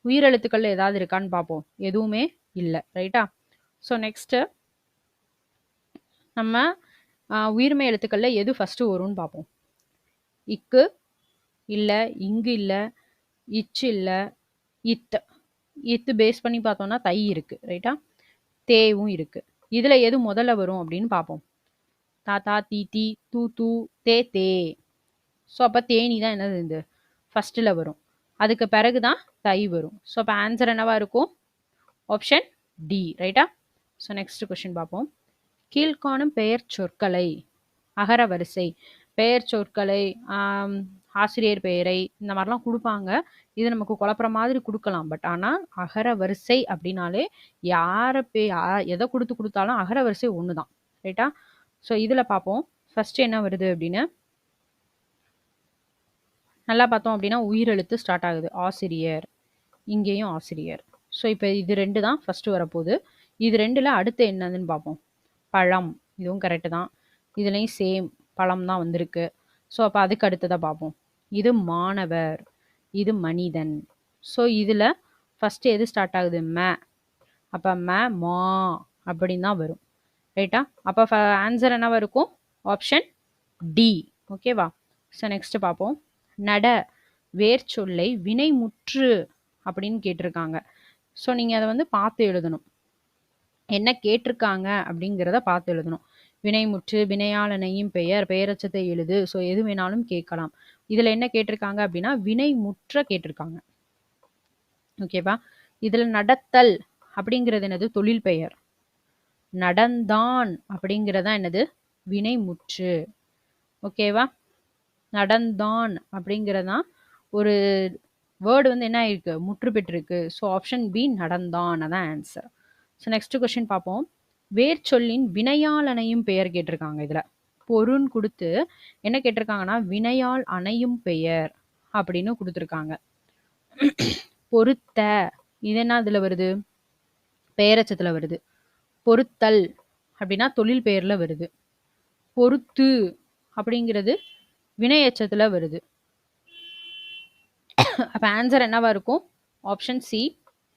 Speaker 1: உயிரெழுத்துக்கள் ஏதாவது இருக்கான்னு பார்ப்போம். எதுவுமே இல்லை. ரைட்டா? ஸோ நெக்ஸ்ட்டு நம்ம உயிர்மை எழுத்துக்களில் எது ஃபஸ்ட்டு வரும்னு பார்ப்போம். இக்கு இல்லை, இங்கு இல்லை, இச்சு இல்லை, இத்து. இத்து பேஸ் பண்ணி பார்த்தோம்னா தை இருக்குது. ரைட்டா? தேவும் இருக்குது. இதில் எது முதல்ல வரும் அப்படின்னு பார்ப்போம். தாத்தா, தீ, தூ, தே. ஸோ அப்போ தேனி தான் என்னது? இந்த ஃபர்ஸ்ட்டில் வரும். அதுக்கு பிறகு தான் தை வரும். ஸோ அப்போ ஆன்சர் என்னவா இருக்கும்? Option D. ரைட்டா? ஸோ நெக்ஸ்ட் கொஸ்டின் பார்ப்போம். கீழ்காணும் பெயர் சொற்களை அகர வரிசை. பெயர் சொற்களை, ஆசிரியர் பெயரை இந்த மாதிரிலாம் கொடுப்பாங்க. இது நமக்கு குழப்புற மாதிரி கொடுக்கலாம். பட் ஆனால் அகர வரிசை அப்படின்னாலே யாரை எதை கொடுத்தாலும் அகர வரிசை ஒன்று தான். ரைட்டா? ஸோ இதில் பார்ப்போம். ஃபர்ஸ்ட் என்ன வருது அப்படின்னு நல்லா பார்த்தோம் அப்படின்னா, உயிரெழுத்து ஸ்டார்ட் ஆகுது. ஆசிரியர். இங்கேயும் ஆசிரியர். ஸோ இப்போ இது 2 தான் ஃபர்ஸ்ட் வரப்போகுது. இது 2ல் அடுத்து என்னதுன்னு பார்ப்போம். பழம். இதுவும் கரெக்டு தான். இதுலேயும் சேம் பழம் தான் வந்திருக்கு. ஸோ அப்போ அதுக்கு அடுத்ததை பார்ப்போம். இது மாணவர். இது மனிதன். ஸோ இதில் ஃபஸ்ட்டு எது ஸ்டார்ட் ஆகுது? அப்போ மா அப்படின்னு தான் வரும். ரைட்டா? அப்போ ஆன்சர் என்னவா இருக்கும்? Option D. ஓகேவா? ஸோ நெக்ஸ்ட் பார்ப்போம். நட வேர் சொல்லை வினைமுற்று அப்படின்னு கேட்டிருக்காங்க. ஸோ நீங்கள் அதை வந்து பார்த்து எழுதணும். என்ன கேட்டிருக்காங்க அப்படிங்கிறத பார்த்து எழுதணும். வினைமுற்று, வினையாளனையும் பெயர், பெயரச்சத்தை எழுது. ஸோ எது வேணாலும் கேட்கலாம். இதில் என்ன கேட்டிருக்காங்க அப்படின்னா வினைமுற்ற கேட்டிருக்காங்க. ஓகேவா? இதில் நடத்தல் அப்படிங்கிறது என்னது? தொழில் பெயர். நடந்தான் அப்படிங்கிறதா என்னது? வினைமுற்று. ஓகேவா? நடந்தான் அப்படிங்கிறதான் ஒரு வேர்டு வந்து என்ன ஆயிருக்கு? முற்று பெற்றிருக்கு. ஸோ ஆப்ஷன் பி நடந்தான் அதான் ஆன்சர். ஸோ நெக்ஸ்ட் கொஸ்டின் பார்ப்போம். வேர் சொல்லின் வினையால் அணையும் பெயர் கேட்டிருக்காங்க. இதில் பொருள் கொடுத்து என்ன கேட்டிருக்காங்கன்னா வினையால் அணையும் பெயர் அப்படின்னு கொடுத்துருக்காங்க. பொருத்த இது என்ன இதில் வருது? பெயரச்சத்தில் வருது. பொருத்தல் அப்படின்னா தொழில் பெயரில் வருது. பொருத்து அப்படிங்கிறது வினையச்சத்தில் வருது. அப்போ ஆன்சர் என்னவா இருக்கும்? ஆப்ஷன் சி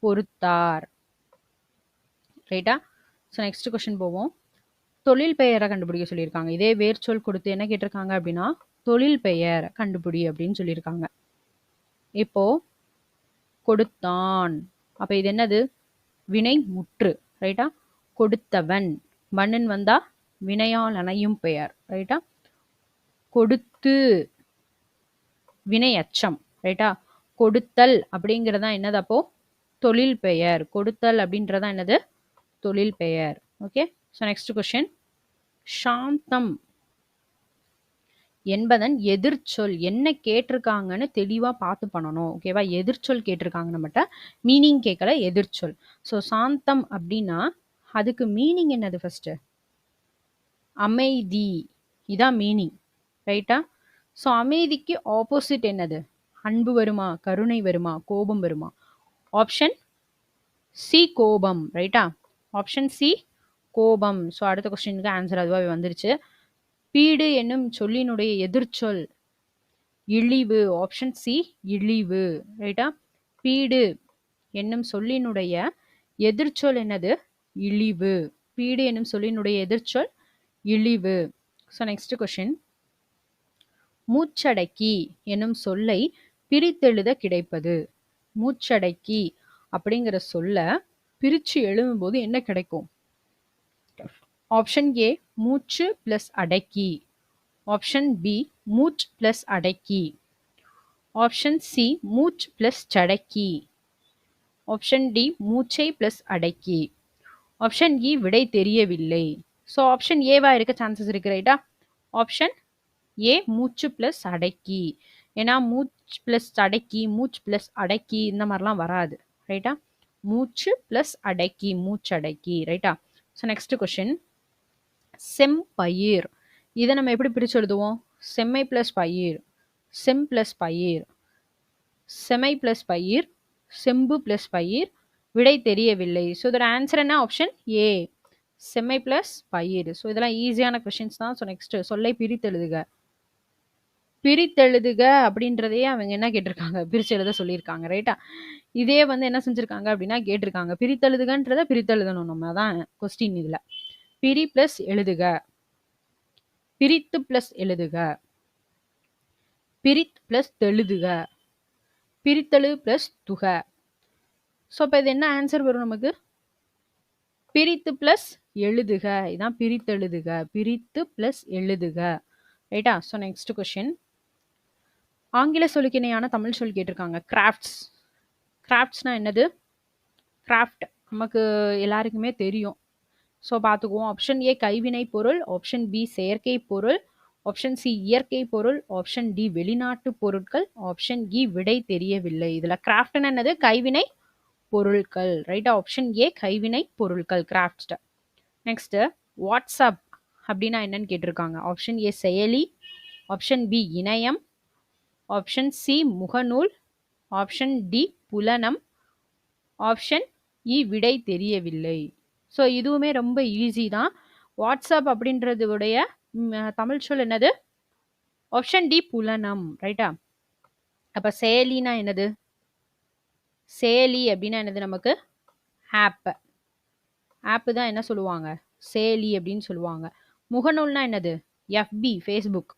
Speaker 1: பொறுத்தார். ரைட்டா? ஸோ நெக்ஸ்ட் கொஸ்டின் போவோம். தொழில் பெயரை கண்டுபிடிக்க சொல்லியிருக்காங்க. இதே வேர்ச்சொல் கொடுத்து என்ன கேட்டிருக்காங்க அப்படின்னா தொழில் பெயர் கண்டுபிடி அப்படின்னு சொல்லியிருக்காங்க. இப்போ கொடுத்தான். அப்ப இது என்னது? வினை முற்று. ரைட்டா? கொடுத்தவன். மன்னன் வந்தா வினையால் அணையும் பெயர். ரைட்டா? கொடுத்து வினை அச்சம். ரைட்டா? கொடுத்தல் அப்படிங்கிறதா என்னது? அப்போ தொழில் பெயர். கொடுத்தல் அப்படின்றதா என்னது? தொழில் பெயர். ஓகே. So next question. சாந்தம் என்பதன் எதிர்ச்சொல் என்ன கேட்டிருக்காங்கன்னு தெளிவா பார்த்து பண்ணணும். ஓகேவா? எதிர்ச்சொல் கேட்டிருக்காங்க, நம்மகிட்ட மீனிங் கேட்கல, எதிர்ச்சொல். ஸோ சாந்தம் அப்படின்னா அதுக்கு மீனிங் என்னது? ஃபர்ஸ்ட் அமைதி. இதான் மீனிங். ரைட்டா? ஸோ அமைதிக்கு ஆப்போசிட் என்னது? அன்பு வருமா, கருணை வருமா, கோபம் வருமா? ஆப்ஷன் சி கோபம். ரைட்டா? ஆப்ஷன் சி கோபம். ஸோ அடுத்த கொஸ்டினுக்கு ஆன்சர் அதுவாகவே வந்துருச்சு. பீடு என்னும் சொல்லினுடைய எதிர்ச்சொல் இழிவு. ஆப்ஷன் சி இழிவு. ரைட்டா? பீடு என்னும் சொல்லினுடைய எதிர்ச்சொல் என்னது? இழிவு. பீடு என்னும் சொல்லினுடைய எதிர்ச்சொல் இழிவு. So next question. மூச்சடக்கி என்னும் சொல்லை பிரித்தெழுத கிடைப்பது. மூச்சடக்கி அப்படிங்கிற சொல்ல பிரிச்சு எழுதும்போது என்ன கிடைக்கும்? ஆப்ஷன் ஏ மூச்சு பிளஸ் அடக்கி. ஆப்ஷன் பி மூச் பிளஸ் அடக்கி. ஆப்ஷன் சி மூச் பிளஸ் சடக்கி. ஆப்ஷன் டி மூச்சை பிளஸ் அடக்கி. ஆப்ஷன் இ விடை தெரியவில்லை. ஸோ ஆப்ஷன் ஏவா இருக்க சான்சஸ் இருக்கு. ரைட்டா? ஆப்ஷன் ஏ மூச்சு பிளஸ் அடக்கி. ஏன்னா மூச் பிளஸ் அடக்கி, மூச் பிளஸ் அடக்கி இந்த மாதிரிலாம் வராது. ரைட்டா? மூச்சு பிளஸ் அடக்கி, மூச்சடக்கி. ரைட்டா? So next question. செம்பயிர். இதை நம்ம எப்படி பிரிச்சு எழுதுவோம்? செம்மை பிளஸ் பயிர், செம் பிளஸ் பயிர், செமை பிளஸ் பயிர், செம்பு பிளஸ் பயிர், விடை தெரியவில்லை. ஸோ இதோட ஆன்சர் என்ன? ஆப்ஷன் ஏ செம்மை பிளஸ் பயிர். ஸோ இதெல்லாம் ஈஸியான கொஸ்டின்ஸ் தான். ஸோ நெக்ஸ்ட் சொல்லை பிரித்தெழுதுக. பிரித்தெழுதுக அப்படின்றதையே அவங்க என்ன கேட்டிருக்காங்க? பிரிச்சு எழுத சொல்லியிருக்காங்க. ரைட்டா? இதே வந்து என்ன செஞ்சிருக்காங்க அப்படின்னா கேட்டிருக்காங்க பிரித்தெழுதுகன்றதை பிரித்தெழுதணும். நம்ம தான் கொஸ்டின் இதுல. பிரி பிளஸ் எழுதுக, பிரித்து பிளஸ் எழுதுக, பிரித் பிளஸ் தெழுதுக, பிரித்தெழு பிளஸ் துக. ஸோ இப்போ இது என்ன ஆன்சர் வரும் நமக்கு? பிரித்து பிளஸ் எழுதுக. இதான் பிரித்தெழுதுக. பிரித்து பிளஸ் எழுதுக. ரைட்டா? So next question. ஆங்கில சொல்லுக்கு இணையான தமிழ் சொல் கேட்டிருக்காங்க. கிராஃப்ட்ஸ். கிராஃப்ட்ஸ்னா என்னது? கிராஃப்ட் நமக்கு எல்லாருக்குமே தெரியும். ஸோ பார்த்துக்குவோம். ஆப்ஷன் ஏ கைவினை பொருள், ஆப்ஷன் பி செயற்கை பொருள், ஆப்ஷன் சி இயற்கை பொருள், ஆப்ஷன் டி வெளிநாட்டு பொருட்கள், ஆப்ஷன் இ விடை தெரியவில்லை. இதுல கிராஃப்ட்னா என்னது? கைவினை பொருட்கள். ரைட்டா? ஆப்ஷன் ஏ கைவினை பொருட்கள், கிராஃப்ட். நெக்ஸ்ட் வாட்ஸ்அப் அப்படின்னா என்னன்னு கேட்டிருக்காங்க. ஆப்ஷன் ஏ செயலி, ஆப்ஷன் பி இணையம், ஆப்ஷன் சி முகநூல், ஆப்ஷன் டி புலனம், ஆப்ஷன் இ விடை தெரியவில்லை. ஸோ இதுவுமே ரொம்ப ஈஸி தான். வாட்ஸ்அப் அப்படின்றதுடைய தமிழ் சொல் என்னது? ஆப்ஷன் டி புலனம். ரைட்டா? அப்ப செயலினா என்னது? செயலி அப்படின்னா என்னது? நமக்கு ஆப். ஆப் தான் என்ன சொல்லுவாங்க? செயலி அப்படின்னு சொல்லுவாங்க. முகநூல்னா என்னது? எஃபி, ஃபேஸ்புக்.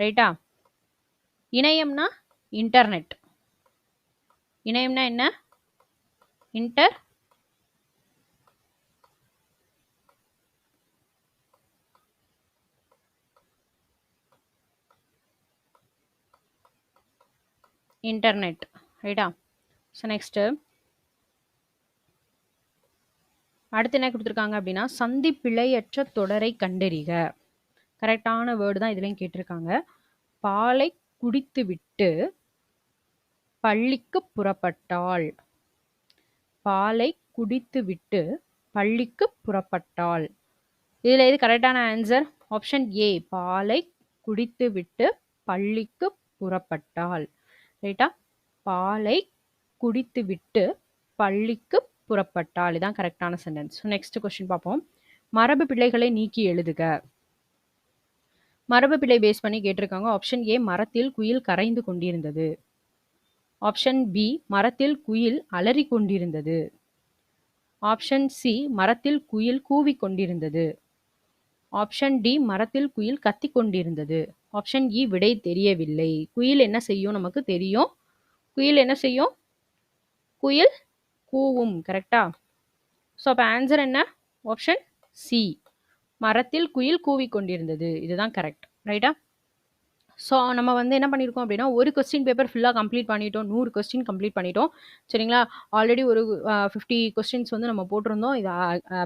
Speaker 1: ரைட்டா? இணையம்னா இன்டர்நெட். இணையம்னா என்ன? இன்டர்நெட். ரைட்டா? ஸோ நெக்ஸ்ட் அடுத்து என்ன கொடுத்துருக்காங்க அப்படின்னா சந்தி பிழையற்ற தொடரை கண்டறிக. கரெக்டான வேர்டு தான் இதுலயும் கேட்டிருக்காங்க. பாலை குடித்து விட்டு பள்ளிக்கு புறப்பட்டாள். பாலை குடித்து விட்டு பள்ளிக்கு புறப்பட்டாள். இதுல எது கரெக்டான ஆன்சர்? ஆப்ஷன் ஏ பாலை குடித்து விட்டு பள்ளிக்கு புறப்பட்டாள். ரைட்டா? பாலை குடித்து விட்டு பள்ளிக்கு புறப்பட்டாள். இதான் கரெக்டான சென்டென்ஸ். நெக்ஸ்ட் கொஸ்டின் பார்ப்போம். மரபு பிழைகளை நீக்கி எழுதுக. மரபு பிழை பேஸ் பண்ணி கேட்டிருக்காங்க. ஆப்ஷன் ஏ மரத்தில் குயில் கரைந்து கொண்டிருந்தது. ஆப்ஷன் பி மரத்தில் குயில் அலறி கொண்டிருந்தது. ஆப்ஷன் சி மரத்தில் குயில் கூவி கொண்டிருந்தது. ஆப்ஷன் டி மரத்தில் குயில் கத்திக் கொண்டிருந்தது. ஆப்ஷன் இ விடை தெரியவில்லை. குயில் என்ன செய்யும் நமக்கு தெரியும். குயில் என்ன செய்யும்? குயில் கூவும். கரெக்டா? ஸோ அப்போ ஆன்சர் என்ன? ஆப்ஷன் சி மரத்தில் குயில் கூவிக் கொண்டிருந்தது. இதுதான் கரெக்ட். ரைட்டா? ஸோ நம்ம வந்து என்ன பண்ணியிருக்கோம் அப்படின்னா ஒரு கொஸ்டின் பேப்பர் ஃபுல்லாக கம்ப்ளீட் பண்ணிட்டோம். 100 கொஸ்டின் கம்ப்ளீட் பண்ணிட்டோம். சரிங்களா? ஆல்ரெடி ஒரு 50 கொஸ்டின்ஸ் வந்து நம்ம போட்டிருந்தோம். இது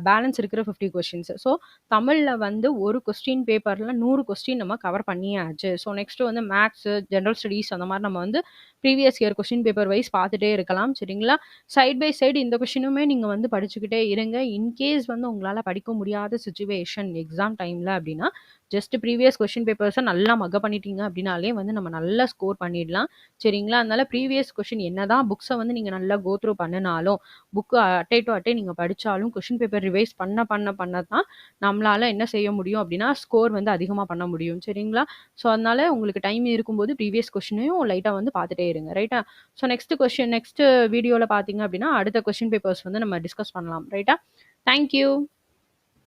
Speaker 1: பேலன்ஸ் இருக்கிற 50 கொஸ்டின்ஸ். ஸோ தமிழில் வந்து ஒரு கொஸ்டின் பேப்பரில் 100 கொஸ்டின் நம்ம கவர் பண்ணியாச்சு. ஸோ நெக்ஸ்ட் வந்து மேத்ஸு, ஜென்ரல் ஸ்டடீஸ் அந்த மாதிரி நம்ம வந்து previous year question paper wise பார்த்துட்டே இருக்கலாம். சரிங்களா? சைட் பை சைடு இந்த கொஸ்டினுமே நீங்கள் வந்து படிச்சுக்கிட்டே இருங்க. இன்கேஸ் வந்து உங்களால் படிக்க முடியாத சுச்சுவேஷன் எக்ஸாம் டைமில் அப்படின்னா ஜஸ்ட் ப்ரீவியஸ் கொஸ்டின் பேப்பர்ஸை நல்லா மக பண்ணிட்டீங்க அப்படின்னாலே வந்து நம்ம நல்லா ஸ்கோர் பண்ணிடலாம். சரிங்களா? அதனால ப்ரீவியஸ் கொஸ்டின் என்னதான் புக்ஸை வந்து நீங்கள் நல்லா கோ த்ரூ பண்ணினாலும் புக்கு அட்டை டு அட்டை நீங்கள் படித்தாலும் கொஸ்டின் பேப்பர் ரிவைஸ் பண்ண தான் நம்மளால் என்ன செய்ய முடியும் அப்படின்னா ஸ்கோர் வந்து அதிகமாக பண்ண முடியும். சரிங்களா? ஸோ அதனால உங்களுக்கு டைம் இருக்கும்போது ப்ரீவியஸ் கொஸ்டினையும் லைட்டாக வந்து பார்த்துட்டே இருங்க. ரைட்டா? ஸோ நெக்ஸ்ட் வீடியோவில் பார்த்தீங்க அப்படின்னா அடுத்த கொஸ்டின் பேப்பர்ஸ் வந்து நம்ம டிஸ்கஸ் பண்ணலாம். ரைட்டா? தேங்க்யூ.